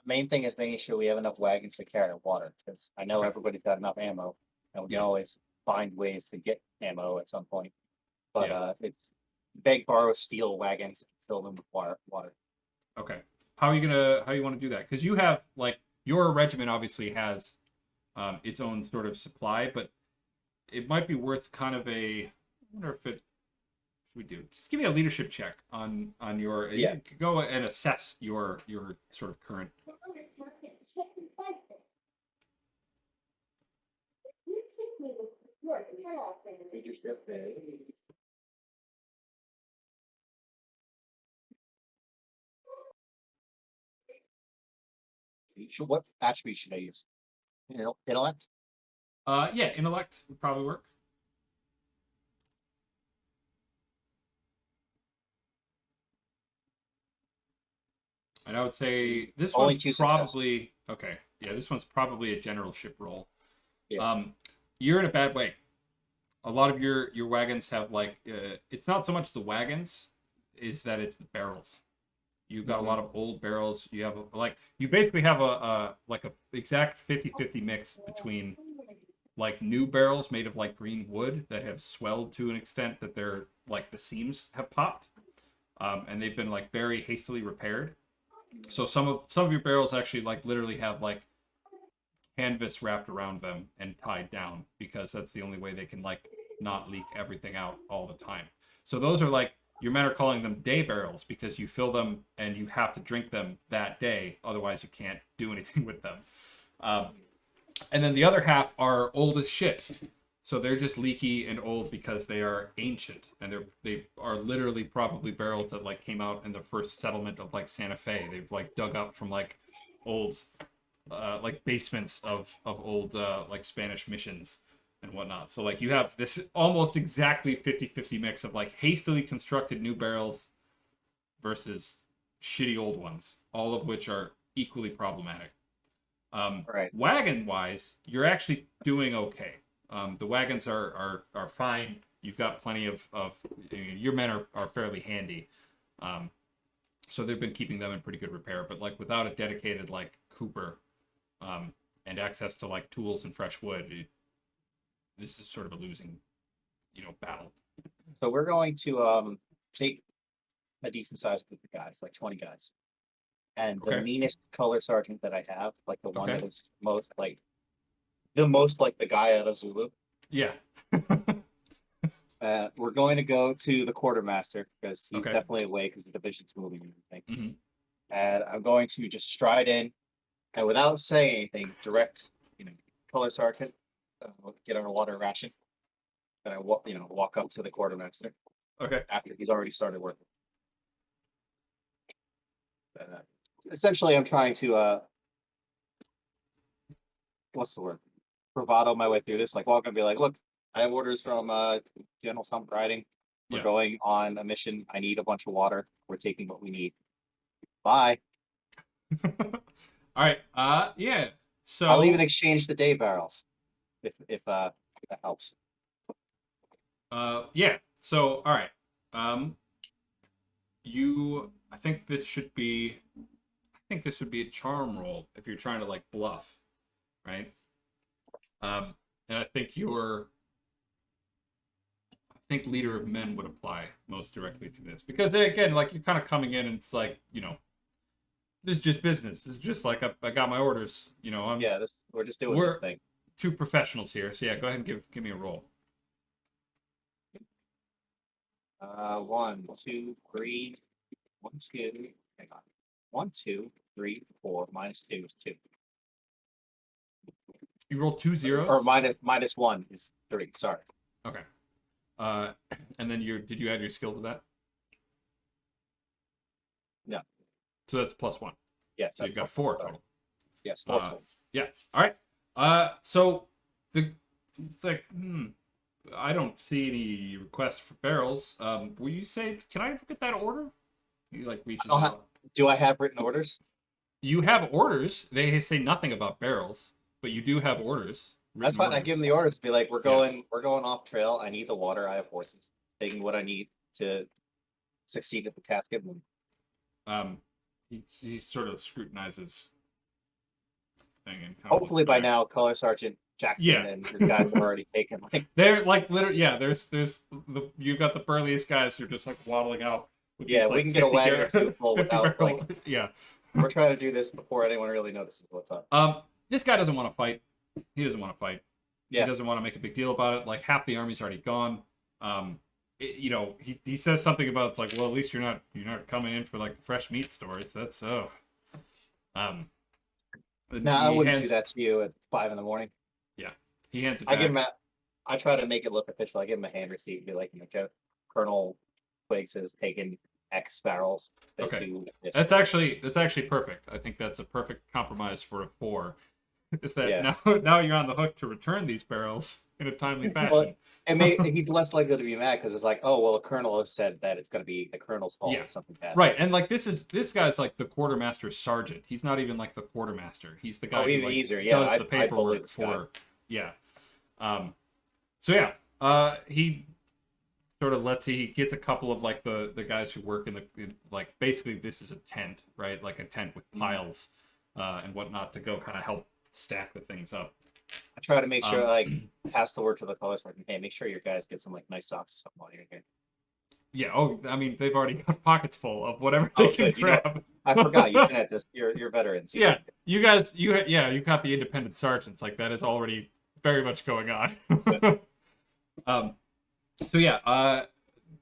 The main thing is making sure we have enough wagons to carry our water, because I know Okay. everybody's got enough ammo, and we Yeah. can always find ways to get ammo at some point. But Yeah. it's beg, borrow, steal wagons, fill them with water. Okay. How you want to do that? Because you have like your regiment obviously has its own sort of supply, but it might be worth kind of I wonder if it we do. Just give me a leadership check on your. Yeah. You could go and assess your sort of current. What attribute should I use? Intellect? Yeah, intellect would probably work. And I would say this Only one's 2 successes. probably okay. Yeah, this one's probably a generalship role. Yeah. You're in a bad way. A lot of your wagons have like it's not so much the wagons, is that it's the barrels. You've got a lot of old barrels. You have you basically have a exact 50-50 mix between like new barrels made of like green wood that have swelled to an extent that they're like the seams have popped, and they've been like very hastily repaired. So some of your barrels actually like literally have like canvas wrapped around them and tied down, because that's the only way they can like not leak everything out all the time. So those are like, your men are calling them day barrels because you fill them and you have to drink them that day, otherwise you can't do anything with them. And then the other half are old as shit, so they're just leaky and old because they are ancient, and they are literally probably barrels that like came out in the first settlement of like Santa Fe. They've like dug up from like old like basements of old like Spanish missions and whatnot. So like you have this almost exactly 50-50 mix of like hastily constructed new barrels versus shitty old ones, all of which are equally problematic. Right. Wagon wise, you're actually doing okay. The wagons are fine. You've got plenty of your men are fairly handy. So they've been keeping them in pretty good repair, but like without a dedicated like cooper and access to like tools and fresh wood, this is sort of a losing battle. So we're going to take a decent sized group of guys, like 20 guys. And the Okay. meanest color sergeant that I have, like the one Okay. that is most like the guy out of Zulu. Yeah. We're going to go to the quartermaster because he's Okay. definitely away because the division's moving and everything. Mhm. And I'm going to just stride in and without saying anything, direct, color sergeant, get on a water ration. And I walk up to the quartermaster Okay. after he's already started working. Essentially, I'm trying to what's the word? bravado my way through this. Like, walk and be like, look, I have orders from General Stump Riding. We're Yeah. going on a mission. I need a bunch of water. We're taking what we need. Bye. All right. Yeah. So I'll even exchange the day barrels if that helps. Yeah. So all right. I think this should be. I think this would be a charm roll if you're trying to like bluff, right? And I think leader of men would apply most directly to this because again, like you're kind of coming in and it's like this is just business. This is just like I got my orders. We're just doing this thing. Two professionals here. So yeah, go ahead and give me a roll. 1, 2, 3. 1, 2. Hang on. 1, 2, 3, 4. -2 is 2. You rolled 2 zeros. Or -1 is 3. Sorry. Okay. And then did you add your skill to that? No. So that's +1. Yes. So you've got 4 total. Yes, 4 total. Yeah. All right. So it's like, I don't see any requests for barrels. Will you say, can I look at that order? He like reaches out. Do I have written orders? You have orders. They say nothing about barrels, but you do have orders. That's fine. I give them the orders. Be like, we're going off trail. I need the water. I have horses. Taking what I need to succeed at the casket moon. He sort of scrutinizes the thing and kind Hopefully by now, Color Sergeant Jackson and his guys have already taken. They're like literally, there's you've got the burliest guys who are just like waddling out. With these, we can get a wagon or two full without barrel. Yeah. We're trying to do this before anyone really notices what's up. This guy doesn't want to fight. He doesn't want to fight. Yeah. He doesn't want to make a big deal about it. Like half the army's already gone. He says something about it's like, well, at least you're not coming in for like the fresh meat stores. That's No, I wouldn't do that to you at 5 a.m. Yeah, he hands it back. I try to make it look official. I give him a hand receipt and be like, Colonel Twiggs has taken X barrels. Okay, that's actually perfect. I think that's a perfect compromise for a 4. Is that now you're on the hook to return these barrels in a timely fashion. And he's less likely to be mad because it's like, oh well, a colonel has said that it's going to be the colonel's fault or something like that. Right, and like this guy's like the quartermaster sergeant. He's not even like the quartermaster. He's the guy who like, does the paperwork for. Yeah. He sort of he gets a couple of like the guys who work in like basically this is a tent, right? Like a tent with piles and whatnot to go kind of help stack the things up. I try to make sure pass the word to the color sergeant. Hey, make sure your guys get some like nice socks or something while you're here. Yeah. Oh, I mean, they've already got pockets full of whatever they can grab. I forgot you've been at this. You're veterans. You guys. You got the independent sergeants. Like that is already very much going on.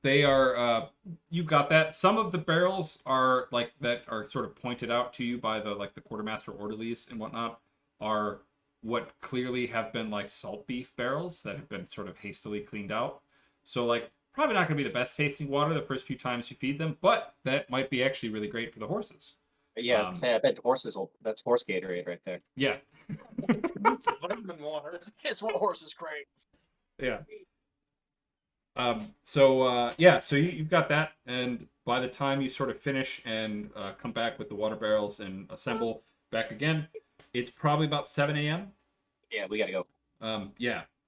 They are. You've got that. Some of the barrels are like that are sort of pointed out to you by the quartermaster orderlies and whatnot are what clearly have been like salt beef barrels that have been sort of hastily cleaned out. So like probably not going to be the best tasting water the first few times you feed them, but that might be actually really great for the horses. Yeah, I bet horses that's horse Gatorade right there. Yeah. Vitamin water. It's what horses crave. Yeah. So you've got that, and by the time you sort of finish and come back with the water barrels and assemble back again, it's probably about 7 a.m. Yeah, we gotta go.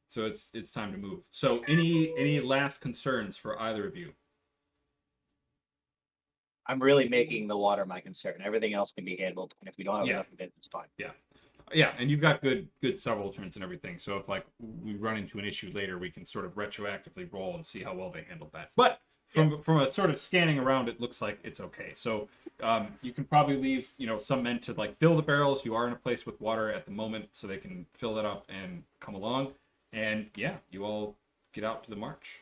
So it's time to move. So any last concerns for either of you? I'm really making the water my concern. Everything else can be handled, and if we don't have enough of it, it's fine. Yeah, and you've got good several turns and everything. So if like we run into an issue later, we can sort of retroactively roll and see how well they handled that. But from a sort of scanning around, it looks like it's okay. So you can probably leave some men to like fill the barrels. You are in a place with water at the moment, so they can fill that up and come along. And you all get out to the march,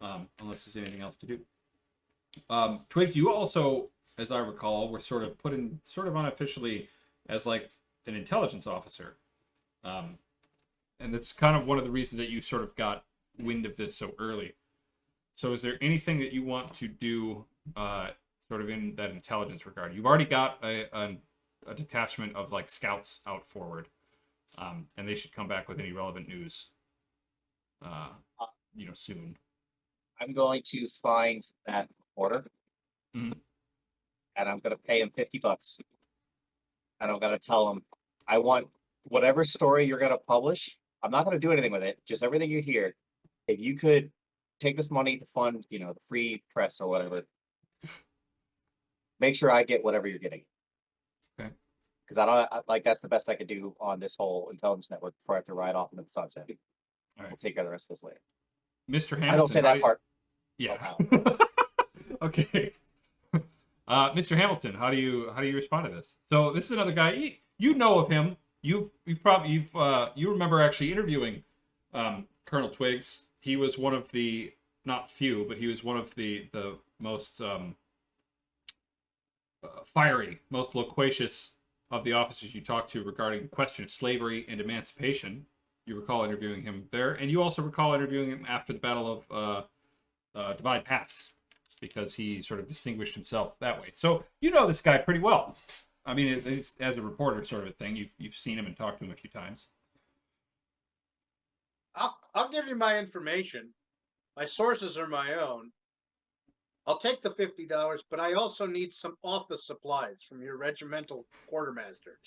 unless there's anything else to do. Twiggs, you also, as I recall, were sort of put in sort of unofficially as like an intelligence officer. And that's kind of one of the reasons that you sort of got wind of this so early. So is there anything that you want to do sort of in that intelligence regard? You've already got a detachment of like scouts out forward. And they should come back with any relevant news, soon. I'm going to find that reporter, Mhm. and I'm gonna pay him $50, and I'm gonna tell him, I want whatever story you're gonna publish. I'm not gonna do anything with it. Just everything you hear. If you could take this money to fund, the free press or whatever, make sure I get whatever you're getting. Okay. Because that's the best I could do on this whole intelligence network before I have to ride off into the sunset. All right. We'll take care of the rest of this later. Mr. Hamilton. I don't say that part. Yeah. Oh, Okay. Mr. Hamilton, how do you respond to this? So this is another guy. You know of him. You remember actually interviewing Colonel Twiggs. He was one of the, not few, but he was one of the most fiery, most loquacious of the officers you talked to regarding the question of slavery and emancipation. You recall interviewing him there, and you also recall interviewing him after the Battle of Divide Pass, because he sort of distinguished himself that way. So you know this guy pretty well. I mean, it's, as a reporter sort of a thing. You've seen him and talked to him a few times. I'll give you my information. My sources are my own. I'll take the $50, but I also need some office supplies from your regimental quartermaster.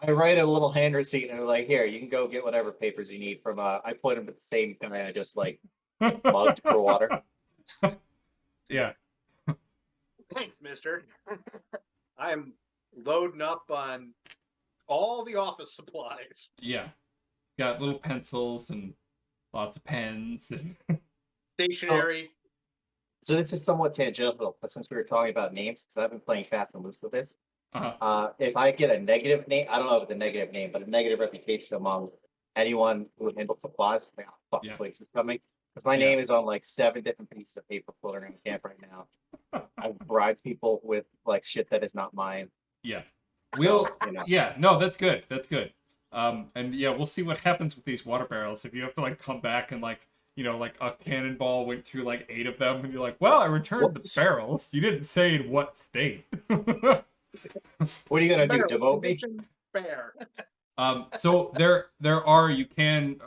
I write a little hand receipt and they're like, here, you can go get whatever papers you need from, I point them at the same guy I just mugged for water. Yeah. Thanks, mister. I'm loading up on all the office supplies. Yeah. Got little pencils and lots of pens and Stationery. So this is somewhat tangential, but since we were talking about names, because I've been playing fast and loose with this, if I get a negative name, I don't know if it's a negative name, but a negative reputation among anyone who handles supplies, like, oh, fuck, Yeah. Twiggs is coming. Because my name is on 7 different pieces of paper floating around camp right now. I've bribed people with shit that is not mine. Yeah. So, Yeah, no, that's good. That's good. And yeah, we'll see what happens with these water barrels. If you have to come back and a cannonball went through 8 of them, and you're like, well, I returned the barrels. You didn't say in what state. What are you gonna do? Devote me? Fair. So you can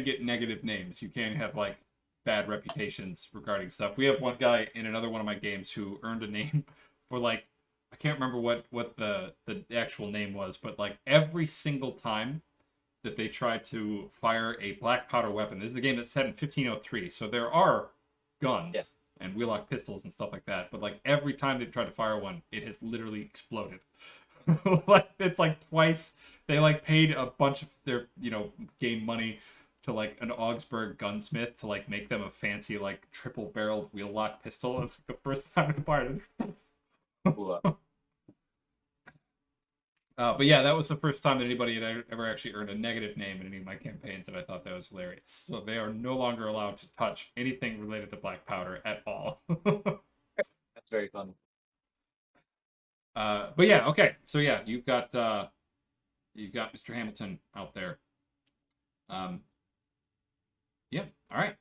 get negative names. You can have bad reputations regarding stuff. We have one guy in another one of my games who earned a name for I can't remember what the actual name was, but every single time that they tried to fire a black powder weapon. This is a game that's set in 1503, so there are guns and wheellock pistols and stuff like that. But every time they've tried to fire one, it has literally exploded. It's twice. They paid a bunch of their game money to an Augsburg gunsmith to make them a fancy triple barreled wheellock pistol. It's the first time they fired it. But yeah, that was the first time that anybody had ever actually earned a negative name in any of my campaigns, and I thought that was hilarious. So they are no longer allowed to touch anything related to black powder at all. That's very fun. But yeah, okay. So yeah, you've got Mr. Hamilton out there. Yeah, all right.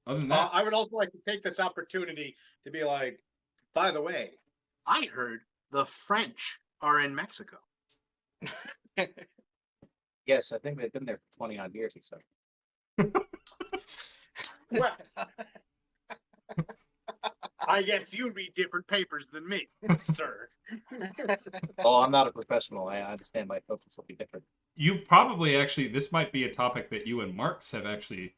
Other than that, I would also like to take this opportunity to be by the way, I heard the French are in Mexico. Yes, I think they've been there for 20 odd years or so. Well, I guess you read different papers than me, sir. Oh, I'm not a professional. I understand my focus will be different. you probably actually, this might be a topic that you and Marks have actually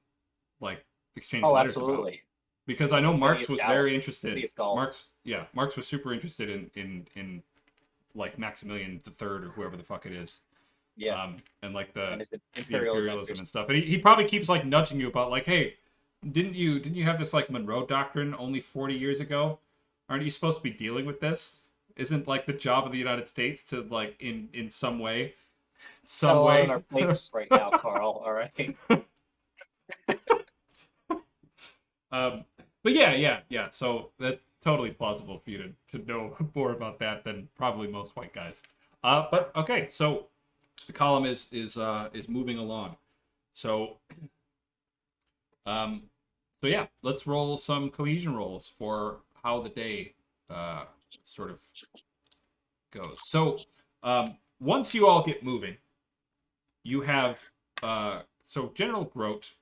exchanged letters absolutely. about. Because I know Marks was very interested. Marks was super interested in Maximilian III or whoever the fuck it is. Yeah. And the And the imperialism and stuff. And he probably keeps nudging you about hey, didn't you have this Monroe Doctrine only 40 years ago? Aren't you supposed to be dealing with this? Isn't the job of the United States to in some way Got a lot on our plates right now, Carl. All right. But yeah. So that's totally plausible for you to know more about that than probably most white guys. But okay, so the column is moving along. So yeah, let's roll some cohesion rolls for how the day sort of goes. So once you all get moving, you have so General Grote.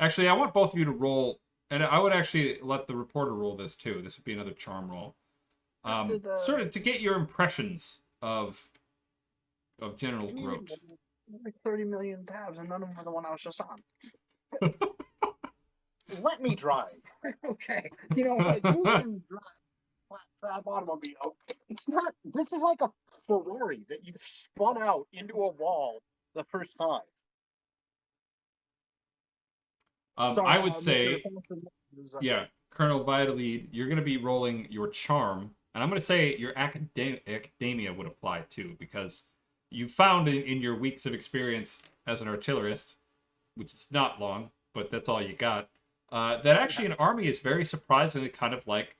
Actually, I want both of you to roll, and I would actually let the reporter roll this too. This would be another charm roll, sort of to get your impressions of General Grote. Like 30 million tabs, and none of them are the one I was just on. Let me drive. Okay, you know what? You can drive a flat automobile. It's not. This is like a Ferrari that you spun out into a wall the first time. I would say, Mr. is, yeah, Colonel Vailladolid, you're going to be rolling your charm, and I'm going to say your academia would apply too, because you found in your weeks of experience as an artillerist, which is not long, but that's all you got, that actually an army is very surprisingly kind of like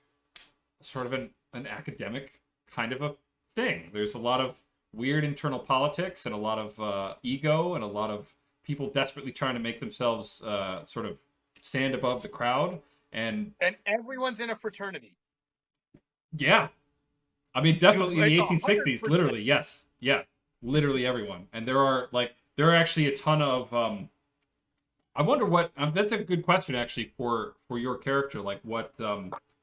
sort of an academic kind of a thing. There's a lot of weird internal politics and a lot of ego and a lot of people desperately trying to make themselves sort of stand above the crowd. And everyone's in a fraternity. yeah. I mean, definitely in the Like 1860s, 100%. literally, yes. Yeah, literally everyone. And there are actually a ton of, I wonder what, that's a good question actually for your character, like what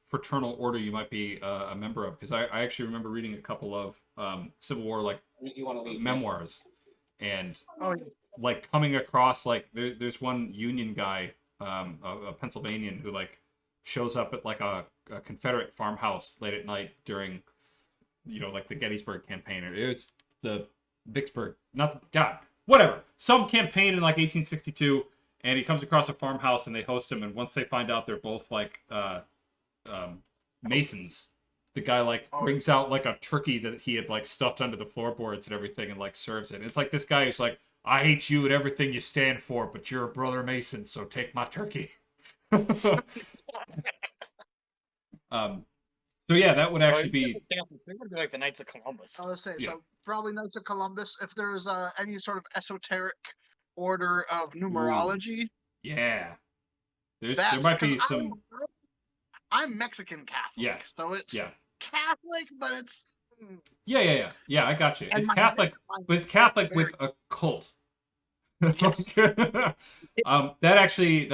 fraternal order you might be a member of. Because I actually remember reading a couple of Civil War, like, You want to leave? memoirs. And Oh, yeah. like coming across like there's one Union guy, a Pennsylvanian, who like shows up at like a Confederate farmhouse late at night during, like the Gettysburg campaign, or it's the Vicksburg, whatever, some campaign in like 1862, and he comes across a farmhouse and they host him, and once they find out they're both like Masons, the guy like brings out like a turkey that he had like stuffed under the floorboards and everything and like serves it. And it's like this guy who's like, I hate you and everything you stand for, but you're a brother Mason, so take my turkey. So yeah, that would actually be. They would be like the Knights of Columbus. I was say, Yeah. so probably Knights of Columbus. If there's any sort of esoteric order of numerology, Yeah. There that's might be 'cause some. I'm Mexican Catholic, Yeah. so it's Yeah. Catholic, but it's Yeah. I got you. and It's my Catholic, name- but it's Catholic with a cult. That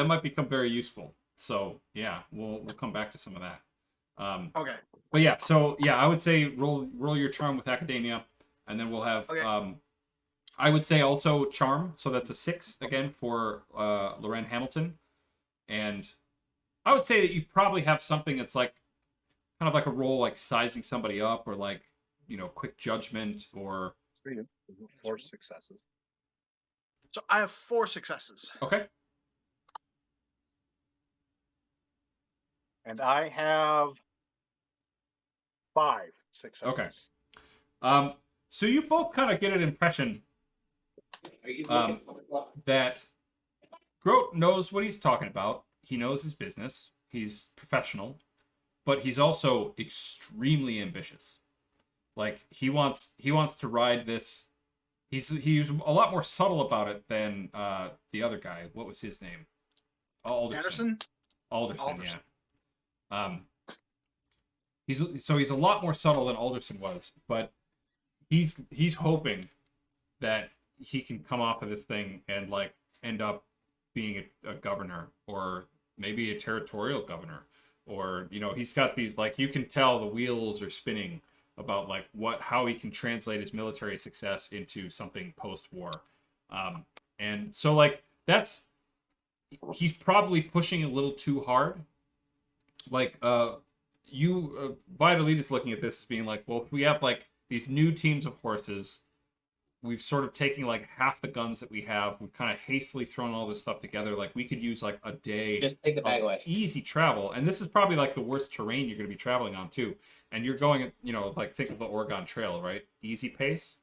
might become very useful. So yeah, we'll come back to some of that. Okay. But yeah, so yeah, I would say roll your charm with academia, and then we'll have Okay. I would say also charm, so that's a 6 again for Loren Hamilton, and I would say that you probably have something that's like kind of like a role like sizing somebody up, or like quick judgment, or 4 successes. So I have 4 successes. okay. And I have 5 successes. So you both kind of get an impression that Grote knows what he's talking about. He knows his business. He's professional, but he's also extremely ambitious. Like he wants to ride this. He's a lot more subtle about it than the other guy. What was his name? Alderson. Alderson. Yeah. He's a lot more subtle than Alderson was, but he's hoping that he can come off of this thing and like end up being a governor, or maybe a territorial governor, or he's got these, like, you can tell the wheels are spinning about like how he can translate his military success into something post-war. And so like he's probably pushing a little too hard. Like Vailladolid is looking at this as being like, well, if we have like these new teams of horses, we've sort of taken like half the guns that we have, we've kind of hastily thrown all this stuff together, like we could use like a day Just take the bag of away. easy travel, and this is probably like the worst terrain you're going to be traveling on too, and you're going, like think of the Oregon Trail, right? Easy pace,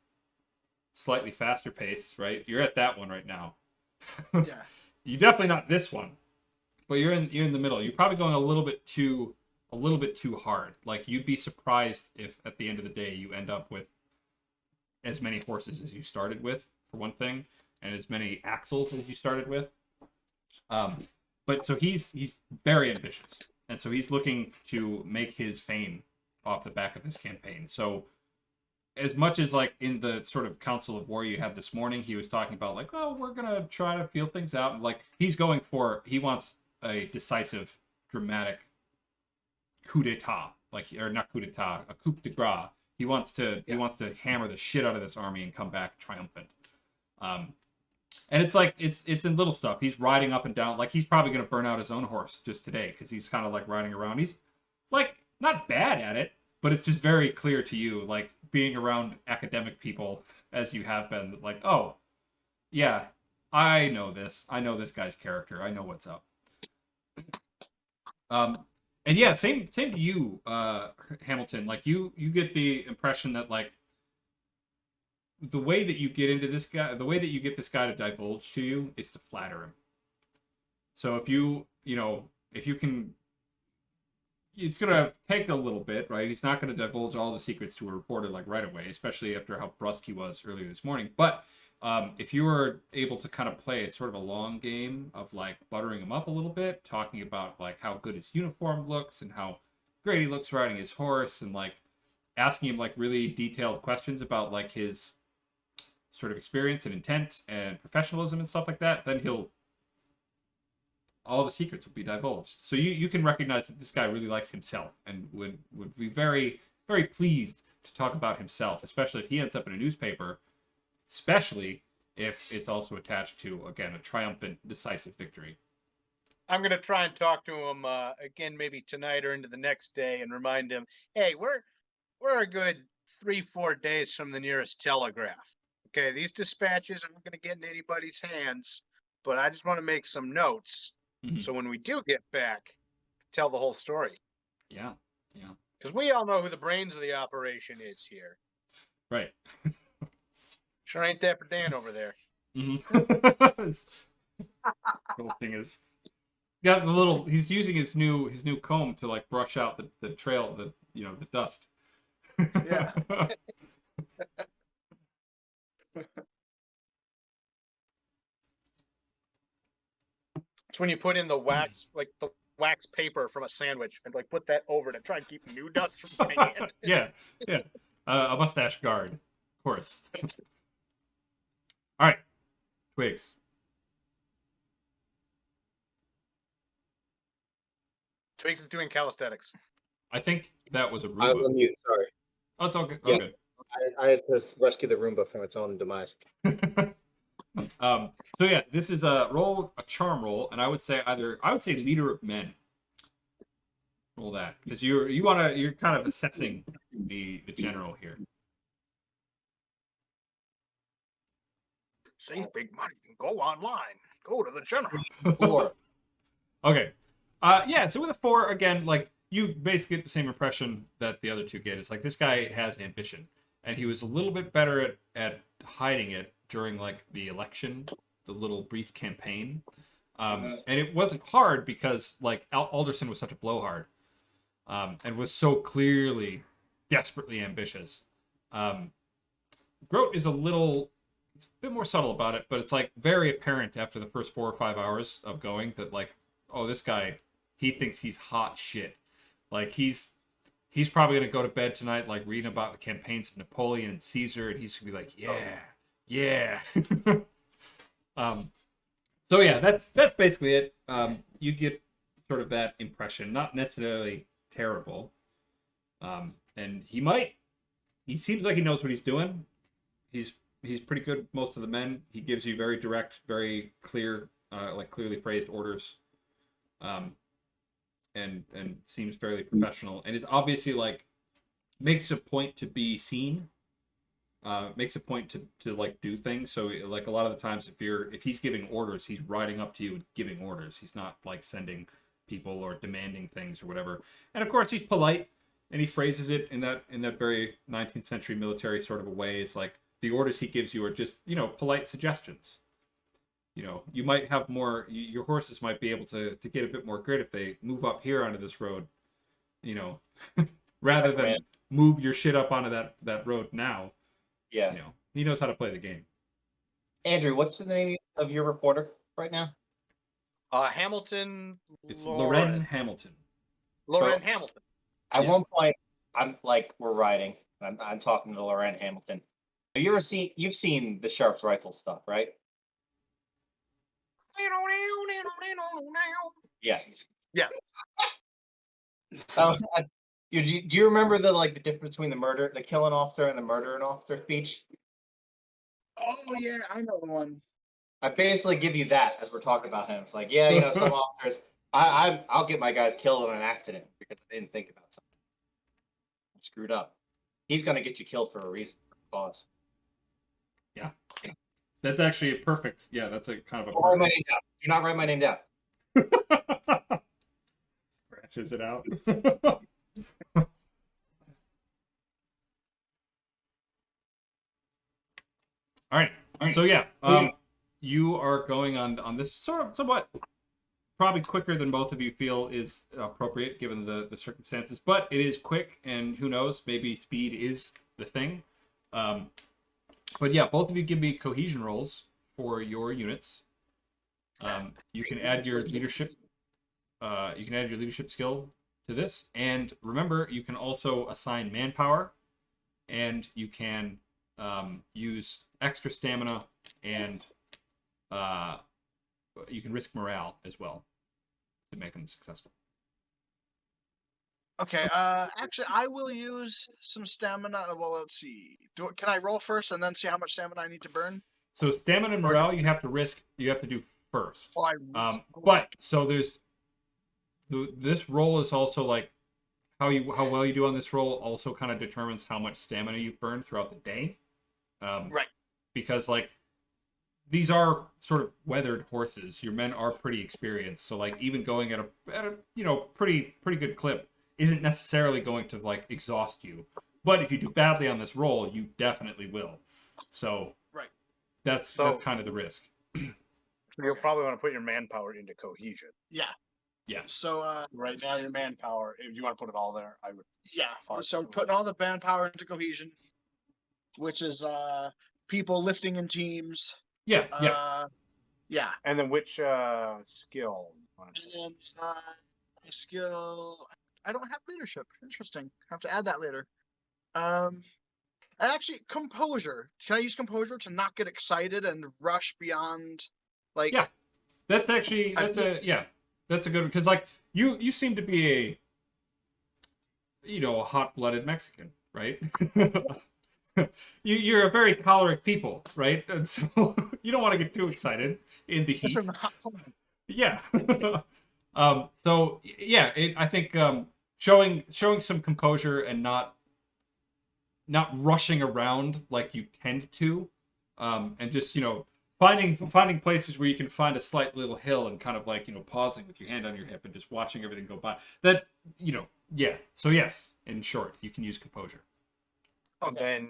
slightly faster pace, right? You're at that one right now. Yeah. You're definitely not this one, but you're in the middle. You're probably going a little bit too hard. Like you'd be surprised if at the end of the day you end up with as many horses as you started with, for one thing, and as many axles as you started with. But so he's very ambitious, and so he's looking to make his fame off the back of his campaign. So as much as like in the sort of council of war you had this morning, he was talking about like, oh, we're gonna try to feel things out, and like he wants a decisive, dramatic coup d'état, like, or not coup d'état, a coup de grace. He wants to hammer the shit out of this army and come back triumphant. And it's like it's in little stuff. He's riding up and down, like he's probably gonna burn out his own horse just today because he's kind of like riding around. He's like not bad at it, but it's just very clear to you, like being around academic people as you have been, like, oh, yeah, I know this. I know this guy's character. I know what's up. And yeah, same to you, Hamilton. Like you get the impression that like the way that you get into this guy, the way that you get this guy to divulge to you is to flatter him. So if you can, it's gonna take a little bit, right? He's not gonna divulge all the secrets to a reporter like right away, especially after how brusque he was earlier this morning. But if you were able to kind of play sort of a long game of like buttering him up a little bit, talking about like how good his uniform looks and how great he looks riding his horse, and like asking him like really detailed questions about like his sort of experience and intent and professionalism and stuff like that, then all the secrets will be divulged. So you can recognize that this guy really likes himself and would be very, very pleased to talk about himself, especially if he ends up in a newspaper, especially if it's also attached to, again, a triumphant, decisive victory. I'm gonna try and talk to him again, maybe tonight or into the next day, and remind him, hey, we're a good 3-4 days from the nearest telegraph. Okay, these dispatches aren't gonna get in anybody's hands, but I just want to make some notes. Mhm. So when we do get back, tell the whole story. Yeah. Because we all know who the brains of the operation is here. Right. Sure ain't that for Dan over there. Mm-hmm. The whole thing is got the little. He's using his new comb to like brush out the trail, the dust. Yeah. It's when you put in the wax, like the wax paper from a sandwich, and like put that over to try and keep new dust from getting in. Yeah. A mustache guard, of course. All right, Twiggs. Twiggs is doing calisthenics. I think that was a I was Roomba. on mute. Sorry, Oh, it's all good. Yeah. All good. I had to rescue the Roomba from its own demise. So yeah, this is a charm roll, and I would say leader of men. Roll that because you're kind of assessing the general here. Save big money. Go online. Go to the general. 4. Okay. Yeah, so with a 4, again, like, you basically get the same impression that the other two get. It's like, this guy has ambition. And he was a little bit better at hiding it during, like, the election, the little brief campaign. And it wasn't hard because, like, Alderson was such a blowhard. And was so clearly, desperately ambitious. Grote is it's a bit more subtle about it, but it's, like, very apparent after the first 4 or 5 hours of going that, like, oh, this guy, he thinks he's hot shit. Like, he's probably going to go to bed tonight, like, reading about the campaigns of Napoleon and Caesar, and he's going to be like, yeah. So, yeah, that's basically it. You get sort of that impression. Not necessarily terrible. And he seems like he knows what he's doing. He's pretty good with most of the men. He gives you very direct, very clear, like clearly phrased orders. And seems fairly professional, and is obviously like makes a point to be seen, makes a point to like do things. So like a lot of the times if he's giving orders, he's riding up to you and giving orders. He's not like sending people or demanding things or whatever. And of course he's polite, and he phrases it in that very 19th century military sort of a way. It's like the orders he gives you are just, polite suggestions. You might have more, your horses might be able to get a bit more grit if they move up here onto this road, rather than move your shit up onto that road now. Yeah. He knows how to play the game. Andrew, what's the name of your reporter right now? Hamilton. It's Loren Hamilton. Loren So- Hamilton. At Yeah. one point, I'm like, we're riding, I'm talking to Lorraine Hamilton. Have you ever seen? You've seen the Sharps rifle stuff, right? Yes. Yeah. Do you remember the difference between the killing officer and the murdering officer speech? Oh yeah, I know the one. I basically give you that as we're talking about him. It's like, yeah, you know, some officers, I'll get my guys killed in an accident because I didn't think about something. I screwed up. He's gonna get you killed for a reason, for a cause. Yeah. That's actually a perfect. Yeah, that's a kind of a Don't write my perfect. name down. Do not write my name down. Scratches it out. All right. So yeah, you are going on this sort of somewhat probably quicker than both of you feel is appropriate given the circumstances, but it is quick, and who knows, maybe speed is the thing. But yeah, both of you give me cohesion rolls for your units. You can add your leadership. You can add your leadership skill to this, and remember, you can also assign manpower, and you can use extra stamina, and you can risk morale as well to make them successful. Okay, actually, I will use some stamina. Well, let's see. Can I roll first and then see how much stamina I need to burn? So stamina and morale, you have to risk. You have to do first. Oh, But so there's this roll is also like how well you do on this roll also kind of determines how much stamina you've burned throughout the day. Right. Because like these are sort of weathered horses. Your men are pretty experienced, so like even going at a pretty good clip isn't necessarily going to like exhaust you. But if you do badly on this roll, you definitely will. So right. That's kind of the risk. You'll probably want to put your manpower into cohesion. Yeah. Yeah. So Right now, your manpower, if you want to put it all there, I would. yeah. So putting all the manpower into cohesion, which is people lifting in teams. Yeah. Yeah. And then which skill? And then my skill. I don't have leadership. Interesting. Have to add that later. Actually, composure. Can I use composure to not get excited and rush beyond, like? Yeah. That's actually that's a good one, because like you seem to be a hot-blooded Mexican, right? You're a very choleric people, right? And so you don't want to get too excited in the heat. Yeah. So yeah, I think showing some composure and not rushing around like you tend to, and just finding places where you can find a slight little hill and kind of like pausing with your hand on your hip and just watching everything go by. That yeah. So yes, in short, you can use composure. And then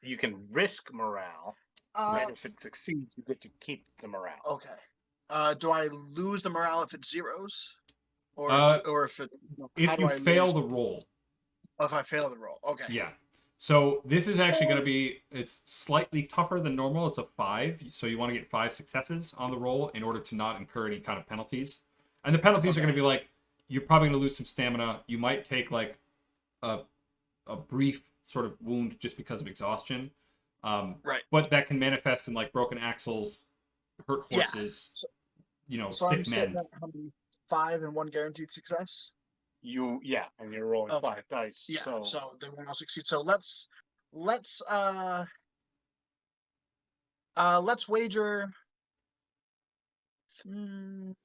you can risk morale. And if it succeeds, you get to keep the morale. Okay. Do I lose the morale if it zeros, or if it? If you fail the roll. If I fail the roll, okay. Yeah. So this is actually going to be, it's slightly tougher than normal. It's a 5, so you want to get 5 successes on the roll in order to not incur any kind of penalties. And the penalties are going to be like, you're probably going to lose some stamina. You might take like a brief sort of wound just because of exhaustion. Right. But that can manifest in like broken axles, hurt horses, So I'm sick sitting men. at how many? 5 and 1 guaranteed success. And you're rolling 5 dice. Yeah. So they won't all succeed. So let's wager 2.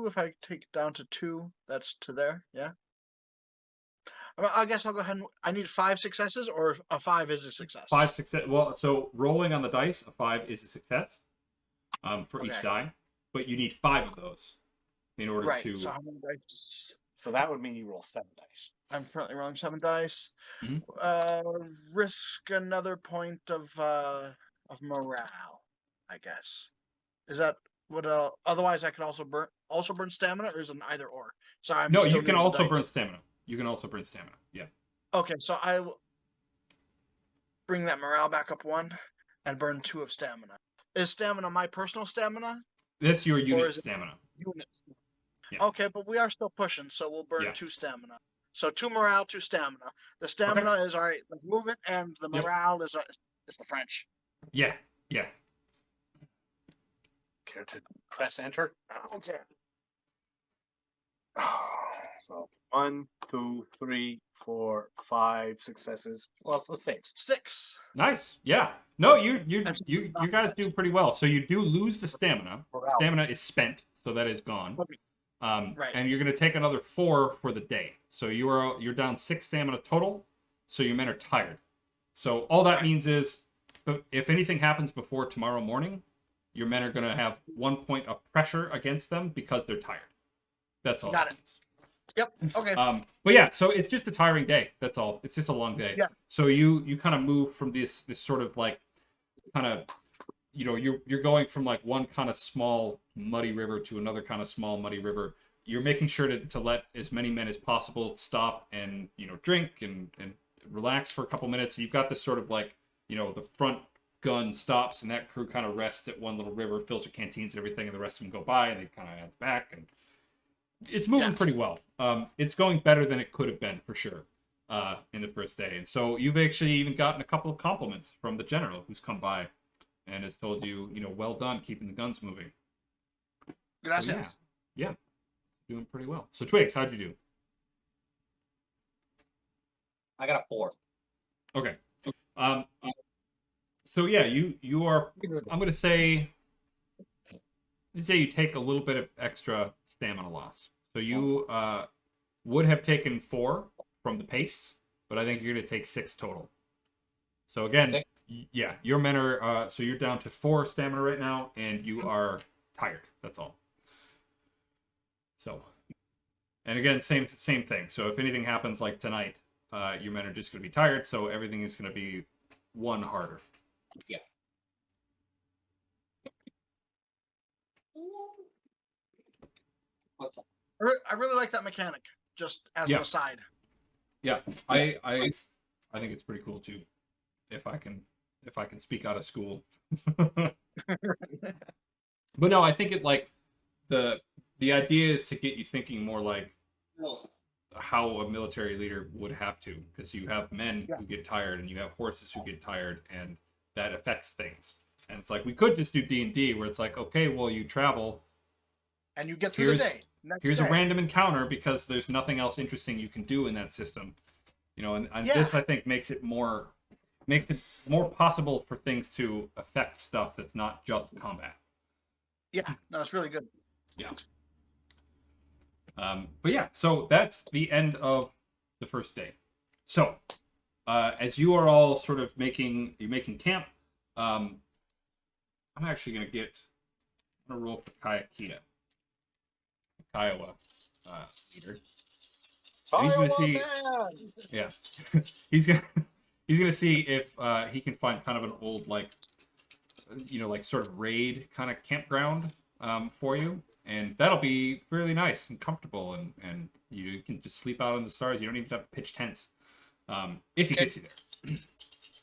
If I take it down to 2, that's to there. Yeah. I guess I'll go ahead and I need 5 successes, or a 5 is a success. 5 success. Well, so rolling on the dice, a 5 is a success for each die, but you need 5 of those in order to. So how many dice? So that would mean you roll 7 dice. I'm currently rolling 7 dice. Mhm. Risk another point of morale, I guess. Is that what? Otherwise, I can also burn stamina, or is it an either or? So I'm No, still you can doing the also dice. burn stamina. You can also burn stamina. Yeah. Okay, so I will bring that morale back up 1 and burn 2 of stamina. Is stamina my personal stamina? That's your unit is it stamina. Units. Yeah. Okay, but we are still pushing, so we'll burn Yeah. 2 stamina. So 2 morale, 2 stamina. The stamina is all right. Let's move it, and the Yep. morale is the French. Yeah. Yeah. Care to press enter? Okay. So 1, 2, 3, 4, 5 successes plus a 6. 6. Nice. Yeah. No, you That's you not you guys do pretty well. So you do lose the stamina. Morale. Stamina is spent, so that is gone. Okay. Right. And you're gonna take another 4 for the day. So you're down 6 stamina total. So your men are tired. So all that means is, if anything happens before tomorrow morning, your men are gonna have 1 point of pressure against them because they're tired. That's all. Got that it. means. Yep. Okay. But yeah, so it's just a tiring day. That's all. It's just a long day. Yeah. So you kind of move from this sort of like kind of, you're going from like one kind of small muddy river to another kind of small muddy river. You're making sure to let as many men as possible stop and drink and relax for a couple minutes. You've got this sort of like the front gun stops and that crew kind of rests at one little river, fills their canteens and everything, and the rest of them go by and they kind of at the back, and it's moving pretty well. It's going better than it could have been for sure in the first day. And so you've actually even gotten a couple of compliments from the general who's come by and has told you, well done keeping the guns moving. Gracias. So yeah, doing pretty well. So Twiggs, how'd you do? I got a 4. Okay. So yeah, you are. I'm gonna say. Let's say you take a little bit of extra stamina loss. So you would have taken 4 from the pace, but I think you're gonna take 6 total. So again, 6? yeah, your men are. So you're down to 4 stamina right now, and you are tired. That's all. So, and again, same thing. So if anything happens like tonight, your men are just gonna be tired. So everything is gonna be 1 harder. Yeah. What's up? I really like that mechanic. Just as Yeah. an aside. Yeah, I think it's pretty cool too. If I can speak out of school. But no, I think it like the idea is to get you thinking more like how a military leader would have to, because you have men who get tired and you have horses who get tired, and that affects things. And it's like we could just do D&D where it's like, okay, well, you travel, And you get through the day. here's Next a day. random encounter because there's nothing else interesting you can do in that system. And Yeah. this I think makes it more possible for things to affect stuff that's not just combat. Yeah. No, it's really good. Yeah. But yeah, so that's the end of the first day. So, as you are all sort of making camp, I'm actually gonna roll for Kiowa leader. And he's gonna see, yeah, he's gonna see if he can find kind of an old like sort of raid kind of campground for you. And that'll be really nice and comfortable, and you can just sleep out in the stars. You don't even have to pitch tents if he gets you there.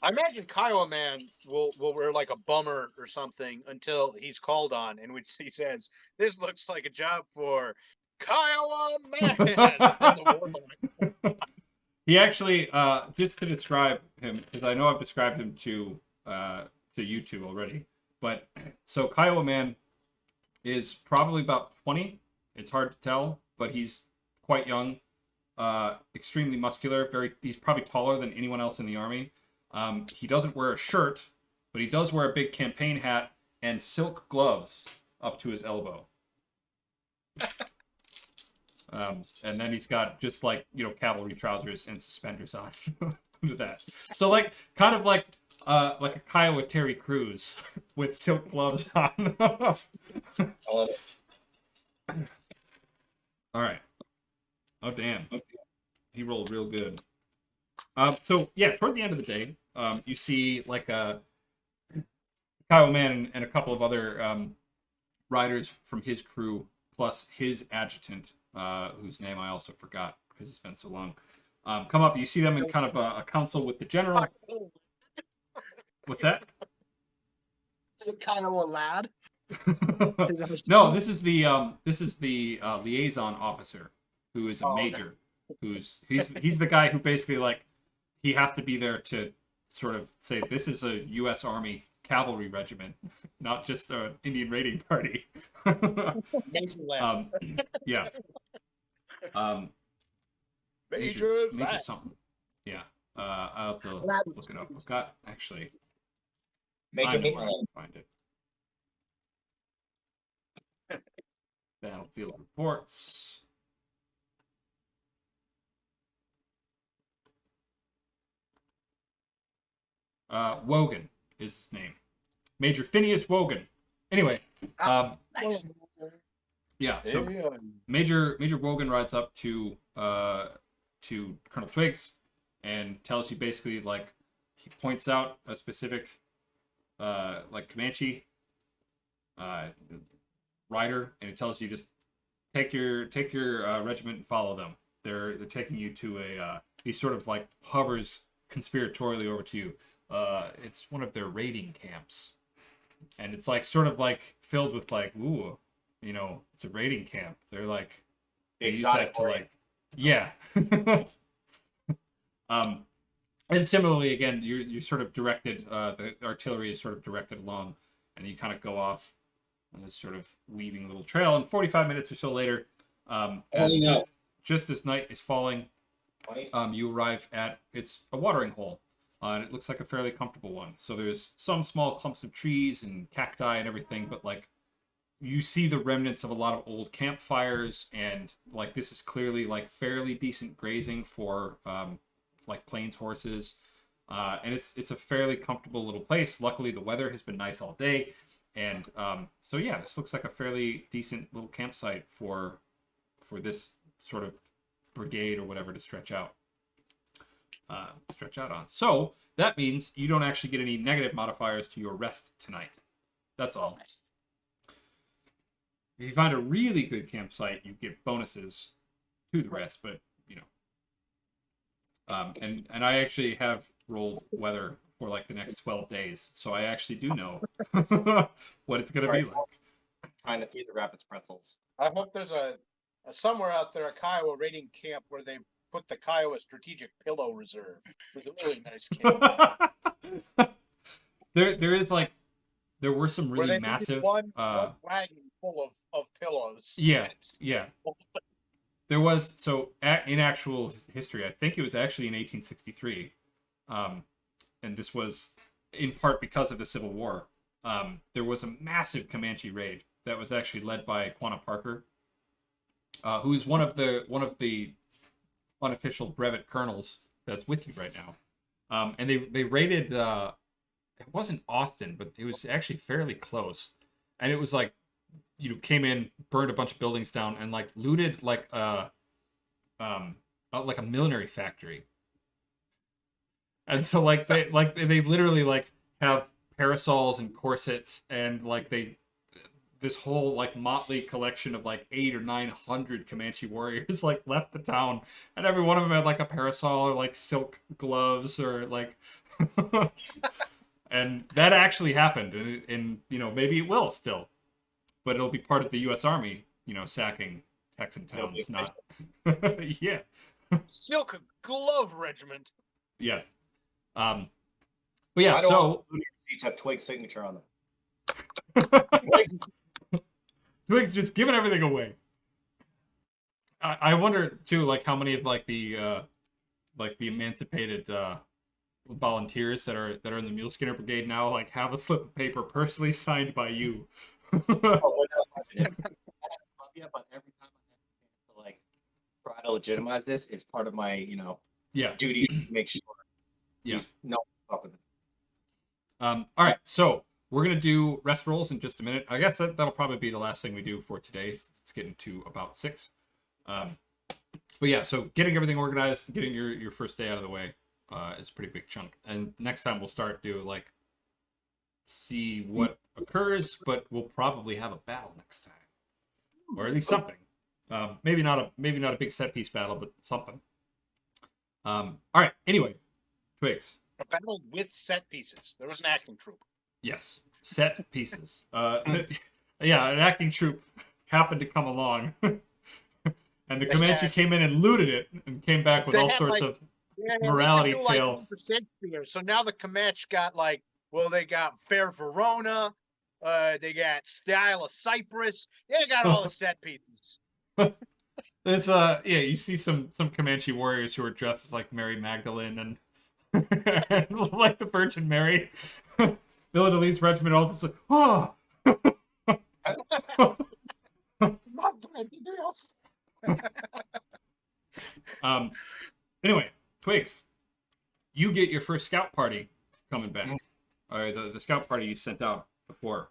I imagine Kiowa Man will wear like a bummer or something until he's called on, in which he says, "This looks like a job for Kiowa Man." And the warlord. He actually, just to describe him, because I know I've described him to you two already, but so Kiowa Man is probably about 20. It's hard to tell, but he's quite young, extremely muscular. He's probably taller than anyone else in the army. He doesn't wear a shirt, but he does wear a big campaign hat and silk gloves up to his elbow. And then he's got just like cavalry trousers and suspenders on under that. So like kind of like a Kiowa Terry Crews with silk gloves on. I love it. All right. Oh damn. He rolled real good. So yeah, toward the end of the day, you see like a Kiowa Man and a couple of other riders from his crew, plus his adjutant, whose name I also forgot because it's been so long. Come up. You see them in kind of a council with the general. What's that? Is it kind of a lad? No, this is the liaison officer, who is a Oh, okay. major. he's the guy who basically like he has to be there to sort of say this is a U.S. Army cavalry regiment, not just an Indian raiding party. Major Lamb. Yeah. Major Major Lamb. something. Yeah. I'll have to Lamb. look it up. I've got actually. Make I it know where I make can find it. Battlefield reports. Wogan is his name. Major Phineas Wogan. Anyway, Nice. yeah. So Major Wogan rides up to Colonel Twiggs and tells you basically like he points out a specific like Comanche rider, and it tells you just take your regiment and follow them. They're taking you to a he sort of like hovers conspiratorially over to you. It's one of their raiding camps, and it's like sort of like filled with like ooh, you know, it's a raiding camp. They're like they use that to like yeah. And similarly, again, you're sort of directed. The artillery is sort of directed along, and you kind of go off on this sort of weaving little trail. And 45 minutes or so later, just as night is falling, you arrive at it's a watering hole, and it looks like a fairly comfortable one. So there's some small clumps of trees and cacti and everything, but like you see the remnants of a lot of old campfires, and like this is clearly like fairly decent grazing for like plains horses, and it's a fairly comfortable little place. Luckily, the weather has been nice all day, and so yeah, this looks like a fairly decent little campsite for this sort of brigade or whatever to stretch out on. So that means you don't actually get any negative modifiers to your rest tonight. That's all. If you find a really good campsite, you get bonuses to the rest, but you know. And I actually have rolled weather for like the next 12 days, so I actually do know what it's gonna be like. Trying to feed the rapids pretzels. I hope there's a somewhere out there a Kiowa raiding camp where they put the Kiowa strategic pillow reserve for the really nice camp. there is like there were some where really they massive one wagon full of pillows. yeah. There was so in actual history, I think it was actually in 1863, and this was in part because of the Civil War. There was a massive Comanche raid that was actually led by Quanah Parker, who's one of the unofficial brevet colonels that's with you right now. And they raided. It wasn't Austin, but it was actually fairly close, and it was like you came in, burned a bunch of buildings down, and like looted like a millinery factory. And so like they literally like have parasols and corsets, and like this whole like motley collection of like 800 or 900 Comanche warriors like left the town, and every one of them had like a parasol or like silk gloves or like and that actually happened, and you know maybe it will still, but it'll be part of the U.S. Army, you know, sacking Texan towns, not yeah. Silk glove regiment. Yeah. But yeah, so Each have Twig's signature on them. Twiggs just giving everything away. I wonder too, like how many of like the emancipated volunteers that are in the Mule Skinner Brigade now like have a slip of paper personally signed by you. Yeah, but every time I have to like try to legitimize this, it's part of my duty to make sure. Yeah. No. Up with it. All right, so we're gonna do rest rolls in just a minute. I guess that'll probably be the last thing we do for today. It's getting to about 6. But yeah, so getting everything organized, getting your first day out of the way is a pretty big chunk. And next time we'll start to like see what occurs, but we'll probably have a battle next time, or at least something. Maybe not a big set piece battle, but something. All right. Anyway, Twiggs. A battle with set pieces. There was an acting troupe. Yes, set pieces. Yeah, an acting troupe happened to come along, And the They Comanche had- came in and looted it and came back with They all had, sorts like- of Yeah, morality they could do, like, tale. 1% fear. So now the Comanche got like, well, they got Fair Verona, they got Style of Cyprus. They got all the set pieces. There's you see some Comanche warriors who are dressed as like Mary Magdalene and, and like the Virgin Mary. Vailladolid's regiment all just like, oh. Anyway, Twiggs, you get your first scout party coming back. Or the scout party you sent out before.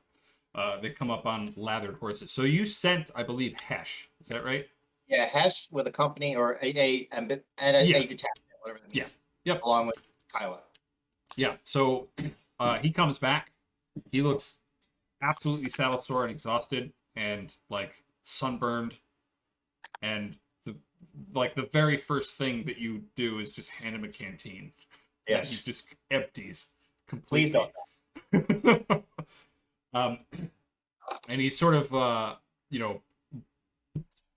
They come up on lathered horses. So you sent, I believe, Hesh. Is that right? Yeah, Hesh with a company or a detachment, whatever that means. Yeah. Yep. Along with Kiowa. Yeah. So he comes back. He looks absolutely saddle sore and exhausted and like sunburned. And the very first thing that you do is just hand him a canteen. Yes. That he just empties Please completely. don't. And he sort of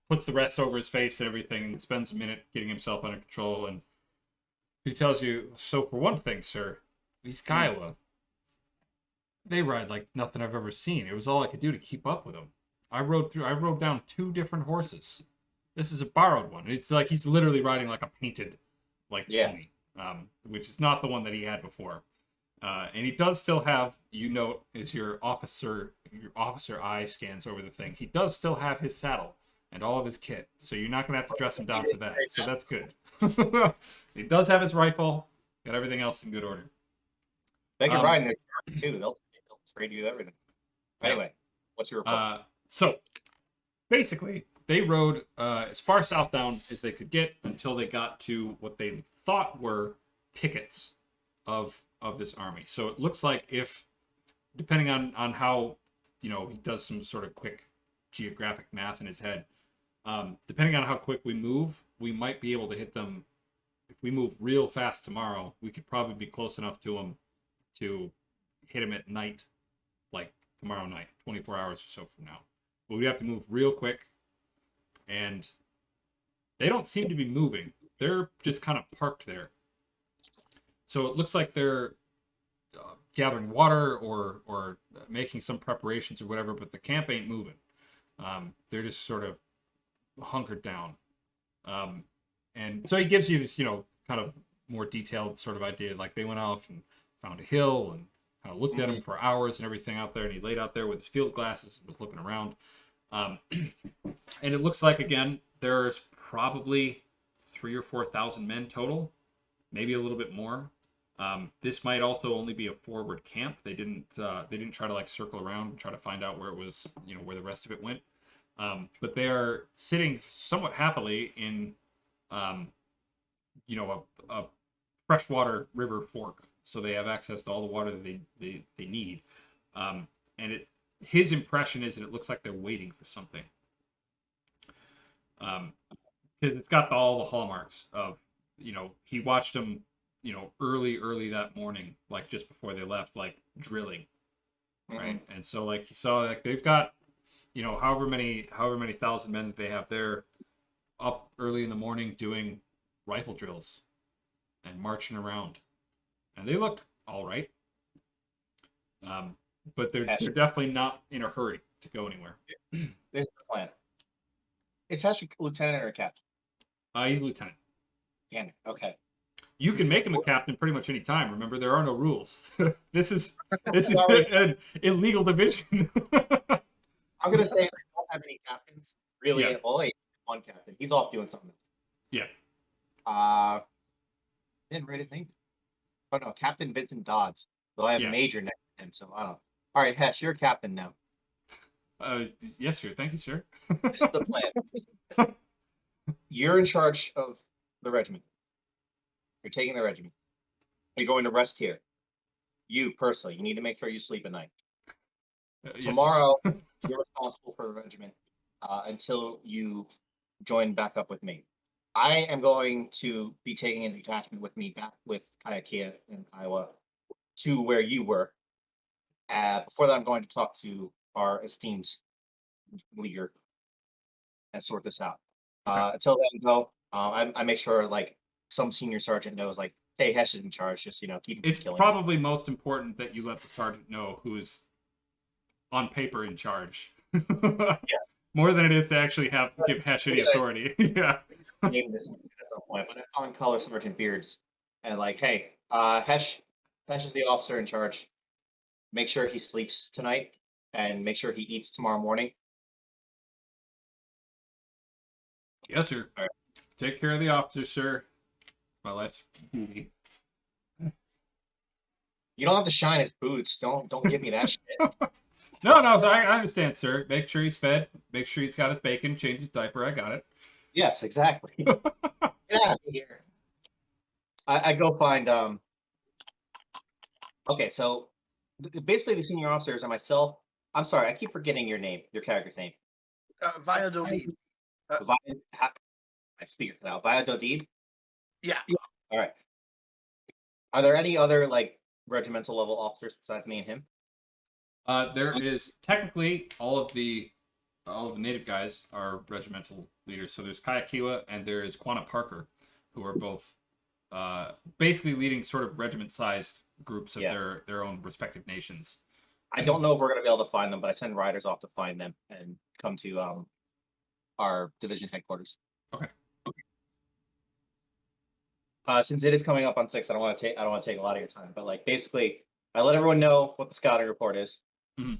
puts the rest over his face and everything and spends a minute getting himself under control, and he tells you, so for one thing, sir, these Kiowa, they ride like nothing I've ever seen. It was all I could do to keep up with them. I rode down 2 different horses. This is a borrowed one. It's like he's literally riding like a painted pony, which is not the one that he had before. And he does still have, as your officer eye scans over the thing, he does still have his saddle and all of his kit. So you're not going to have to dress him down for that. So that's good. He does have his rifle, got everything else in good order. They can ride in their car too. They'll trade you everything. Anyway, what's your report? So basically, they rode as far southbound as they could get until they got to what they thought were pickets of this army. So it looks like if, depending on how, he does some sort of quick geographic math in his head, depending on how quick we move, we might be able to hit them. If we move real fast tomorrow, we could probably be close enough to them to hit them at night, like tomorrow night, 24 hours or so from now. But we'd have to move real quick, and they don't seem to be moving. They're just kind of parked there. So it looks like they're gathering water or making some preparations or whatever, but the camp ain't moving. They're just sort of hunkered down. And so he gives you this, kind of more detailed sort of idea. Like they went off and found a hill and kind of looked at him for hours and everything out there. And he laid out there with his field glasses and was looking around. And it looks like, again, there's probably 3,000 or 4,000 men total, maybe a little bit more. This might also only be a forward camp. They didn't try to like circle around and try to find out where it was, where the rest of it went. But they are sitting somewhat happily in, a freshwater river fork. So they have access to all the water that they need. And his impression is that it looks like they're waiting for something. Because it's got all the hallmarks of, he watched them, early that morning, like just before they left, like drilling, right? And so like he saw like they've got, however many thousand men that they have there, up early in the morning doing rifle drills and marching around, and they look all right. But they're definitely not in a hurry to go anywhere. There's the plan. Is Hesh a lieutenant or a captain? He's a lieutenant. Okay. You can make him a captain pretty much any time. Remember, there are no rules. This is an illegal division. I'm gonna say I don't have any captains. Really, Yeah. only one captain. He's off doing something. Yeah. Didn't write his name. Oh no, Captain Vincent Dodds. So I have Yeah. Major next to him. So I don't. All right, Hesh, you're captain now. Yes, sir. Thank you, sir. This is the plan. You're in charge of the regiment. You're taking the regiment. You're going to rest here. You personally, you need to make sure you sleep at night. Yes, sir. Tomorrow, you're responsible for the regiment until you join back up with me. I am going to be taking a detachment with me back with Kiowa and Kiowa to where you were. Before that, I'm going to talk to our esteemed leader and sort this out. Until then, though, I make sure like some senior sergeant knows, like, hey, Hesh is in charge. Just keep him It's from killing. probably most important that you let the sergeant know who is on paper in charge. More than it is to actually give Hesh any authority. Yeah. Name this at some point, but on color Sergeant Beards, and like, hey, Hesh is the officer in charge. Make sure he sleeps tonight, and make sure he eats tomorrow morning. Yes, sir. All right. Take care of the officers, sir. My life's duty. You don't have to shine his boots. Don't get me that shit. No, I understand, sir. Make sure he's fed. Make sure he's got his bacon. Change his diaper. I got it. Yes, exactly. Get out of here. I go find Okay, so basically the senior officers and myself. I'm sorry, I keep forgetting your name, your character's name. Vailladolid. I speak it now. Vailladolid? Yeah. All right. Are there any other like regimental level officers besides me and him? There is technically all of the native guys are regimental leaders. So there's Kiowa and there is Quanah Parker, who are both basically leading sort of regiment-sized groups of their own respective nations. I don't know if we're gonna be able to find them, but I send riders off to find them and come to our division headquarters. Okay. Since it is coming up on 6, I don't want to take a lot of your time, but like basically, I let everyone know what the scouting report is. Mhm.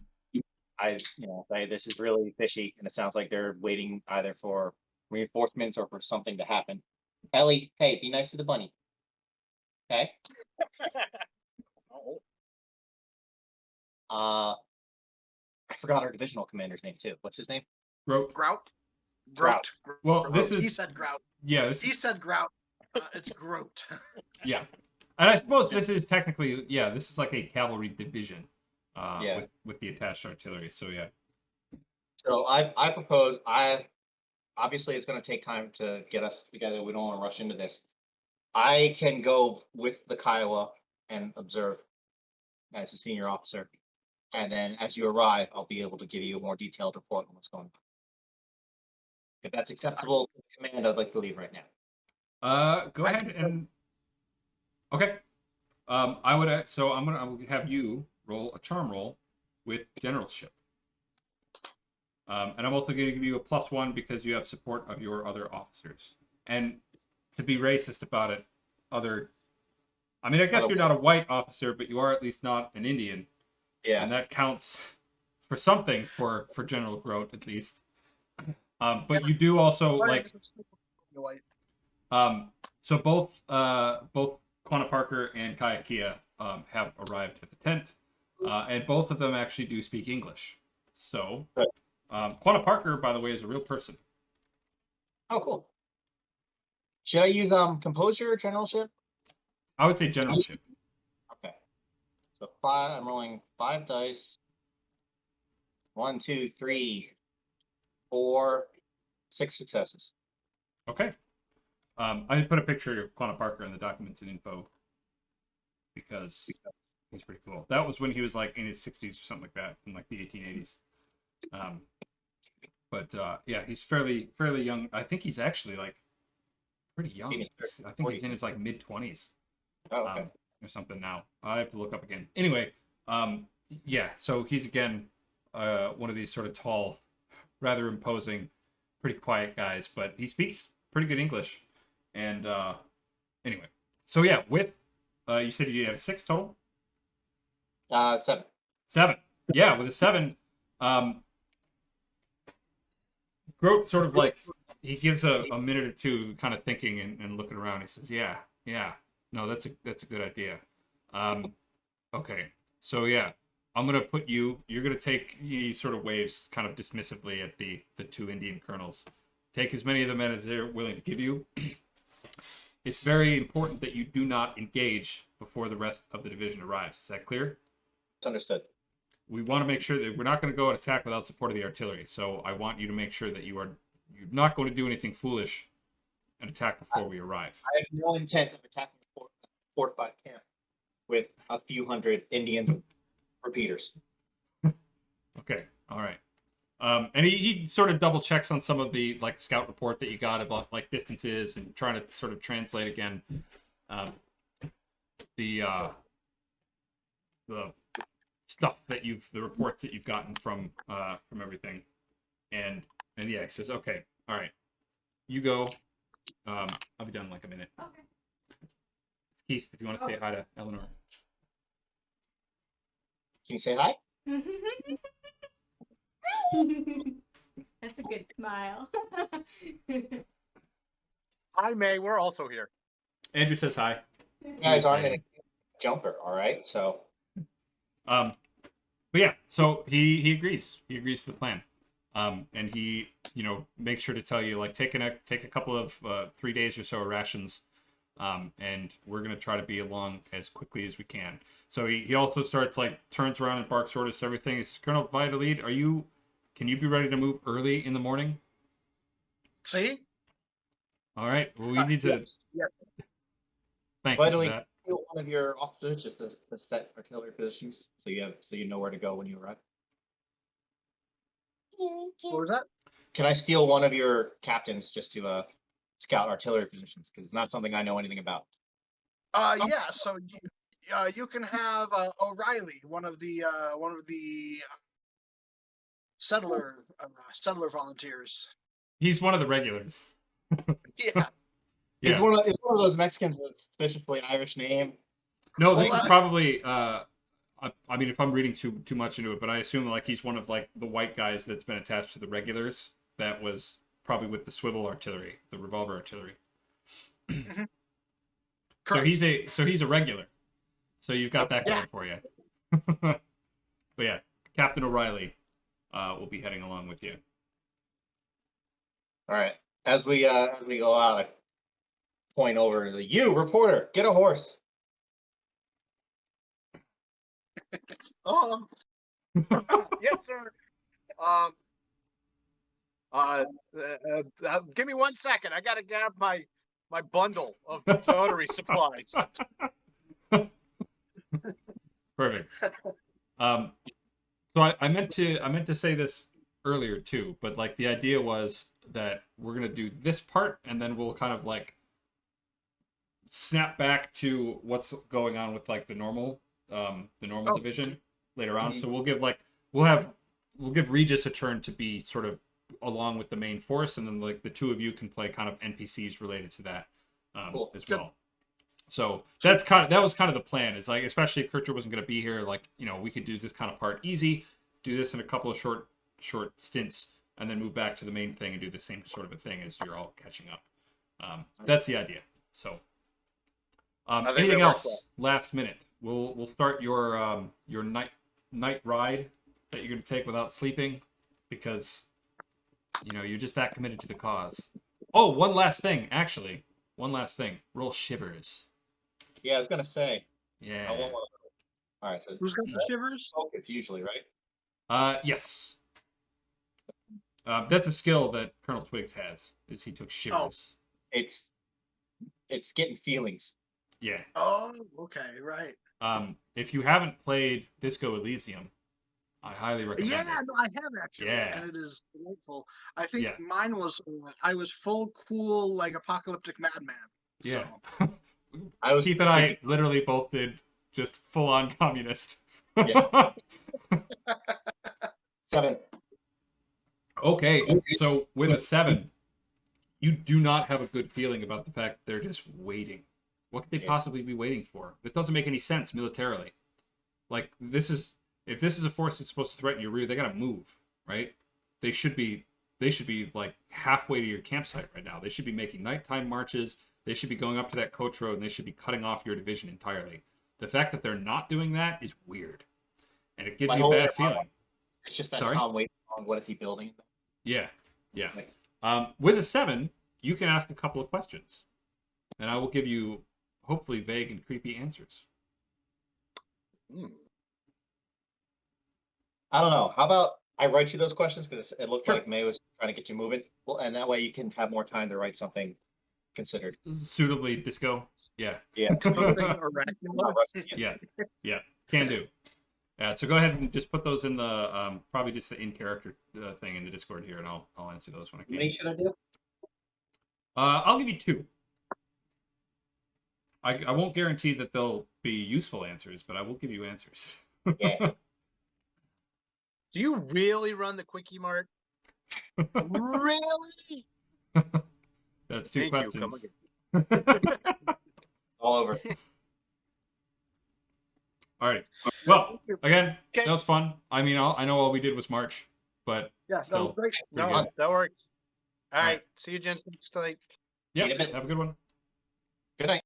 This is really fishy, and it sounds like they're waiting either for reinforcements or for something to happen. Ellie, hey, be nice to the bunny. Okay. I forgot our divisional commander's name too. What's his name? Grout. Grout. Well, this is. He said grout. Yeah. He said grout. It's groat. Yeah. And I suppose this is technically, this is like a cavalry division with the attached artillery. So, yeah. So I propose, obviously it's going to take time to get us together. We don't want to rush into this. I can go with the Kiowa and observe as a senior officer. And then as you arrive, I'll be able to give you a more detailed report on what's going on. If that's acceptable to the command, I'd like to leave right now. Go ahead and. Okay. I would. So I will have you roll a charm roll with generalship. And I'm also going to give you a +1 because you have support of your other officers. And to be racist about it, I guess you're not a white officer, but you are at least not an Indian. Yeah. And that counts for something for General Groat, at least. But you do also like. So both Quanah Parker and Kiowa have arrived at the tent, and both of them actually do speak English. So, Quanah Parker, by the way, is a real person. Oh, cool. Should I use composure or generalship? I would say generalship. Okay. So 5. I'm rolling 5 dice. 1, 2, 3, 4, 6 successes. Okay. I put a picture of Quanah Parker in the documents and info because he's pretty cool. That was when he was like in his 60s or something like that, in like the 1880s. He's fairly young. I think he's actually like pretty young. I think he's in his like mid 20s. Oh, okay. Or something now. I have to look up again. Anyway, so he's again one of these sort of tall, rather imposing, pretty quiet guys, but he speaks pretty good English. And anyway, so yeah, with you said you had a 6 total? 7. 7. Yeah, with a 7, Groat sort of like he gives a minute or two kind of thinking and looking around. He says, yeah, no, that's a good idea. Okay, so yeah, I'm gonna put you're gonna take, he sort of waves kind of dismissively at the 2 Indian colonels. Take as many of the men as they're willing to give you. It's very important that you do not engage before the rest of the division arrives. Is that clear? It's understood. We want to make sure that we're not going to go and attack without support of the artillery. So I want you to make sure that you're not going to do anything foolish and attack before we arrive. I have no intent of attacking a fortified camp with a few hundred Indian repeaters. Okay. All right. And he sort of double checks on some of the like scout report that you got about like distances and trying to sort of translate again the stuff that the reports that you've gotten from everything. And yeah, he says, okay, all right, you go. I'll be done in like a minute. Okay. It's Keith, if you want to say hi to Eleanor. Can you say hi? That's a good smile. Hi, May. We're also here. Andrew says hi. You guys aren't in a jumper, all right? So, But yeah, so he agrees. He agrees to the plan. And he, makes sure to tell you, like, take a couple of 3 days or so of rations, and we're gonna try to be along as quickly as we can. So he also starts turns around and barks orders to everything. He says, Colonel Vailladolid, can you be ready to move early in the morning? See? All right. Well, we need to Yes. Yeah. thank you for Vailladolid, that. steal one of your officers just to set artillery positions, so you know where to go when you arrive. What was that? Can I steal one of your captains just to scout artillery positions? Because it's not something I know anything about. Yeah. So you can have O'Reilly, one of the settler volunteers. He's one of the regulars. Yeah. It's Yeah. one of those Mexicans with a suspiciously Irish name. No, this Well, is probably. I mean, if I'm reading too much into it, but I assume he's one of the white guys that's been attached to the regulars. That was probably with the swivel artillery, the revolver artillery. Mhm. So he's a regular. So you've got that going for you. But yeah, Captain O'Reilly will be heading along with you. All right. As we go out, I point over to you, reporter. Get a horse. Yes, sir. Give me 1 second. I gotta grab my bundle of notary supplies. Perfect. So I meant to say this earlier too, but the idea was that we're gonna do this part and then we'll kind of snap back to what's going on with the normal division later on. So we'll give we'll give Regis a turn to be sort of along with the main force, and then the two of you can play kind of NPCs related to that Cool. as well. So that was kind of the plan. Is especially if Kircher wasn't going to be here, we could do this kind of part easy, do this in a couple of short stints, and then move back to the main thing and do the same sort of a thing as you're all catching up. That's the idea. So anything else last minute? We'll start your night ride that you're going to take without sleeping, because you're just that committed to the cause. Oh, one last thing. Roll shivers. Yeah, I was gonna say. Yeah. I want one of those. All right. So Who's got the shivers? focus usually, right? Yes. That's a skill that Colonel Twiggs has. Is he took shivers. It's getting feelings. Yeah. Oh, okay, right. If you haven't played Disco Elysium, I highly recommend Yeah, it. no, I have actually, Yeah. and it is delightful. I think Yeah. mine was I was full cool apocalyptic madman. Yeah. So. Keith and I literally both did just full on communist. Yeah. 7. Okay, so with a 7, you do not have a good feeling about the fact that they're just waiting. What could they possibly be waiting for? It doesn't make any sense militarily. If this is a force that's supposed to threaten your rear, they gotta move, right? They should be halfway to your campsite right now. They should be making nighttime marches. They should be going up to that coach road, and they should be cutting off your division entirely. The fact that they're not doing that is weird, and it gives you a bad feeling. It's just that Sorry? Tom waiting on what is he building? Yeah. With a 7, you can ask a couple of questions, and I will give you hopefully vague and creepy answers. I don't know. How about I write you those questions, because it looked Sure. like May was trying to get you moving. Well, and that way you can have more time to write something considered. Suitably disco. Yeah. Yeah. Something oracular. Not rushing you. Yeah. Can do. Yeah, so go ahead and just put those in the probably just the in character thing in the Discord here, and I'll answer those when I How many can. should I do? I'll give you 2. I won't guarantee that they'll be useful answers, but I will give you answers. Yeah. Do you really run the Quickie Mart? Really? That's 2 Thank you. Come questions. All over. Alright. Well, again, Okay. that was fun. I mean, I know all we did was march, but Yeah, that still, was great. pretty No, good. that works. All All right. right. See you, gents, next time. Yeah, Wait a minute. have a good one. Good night.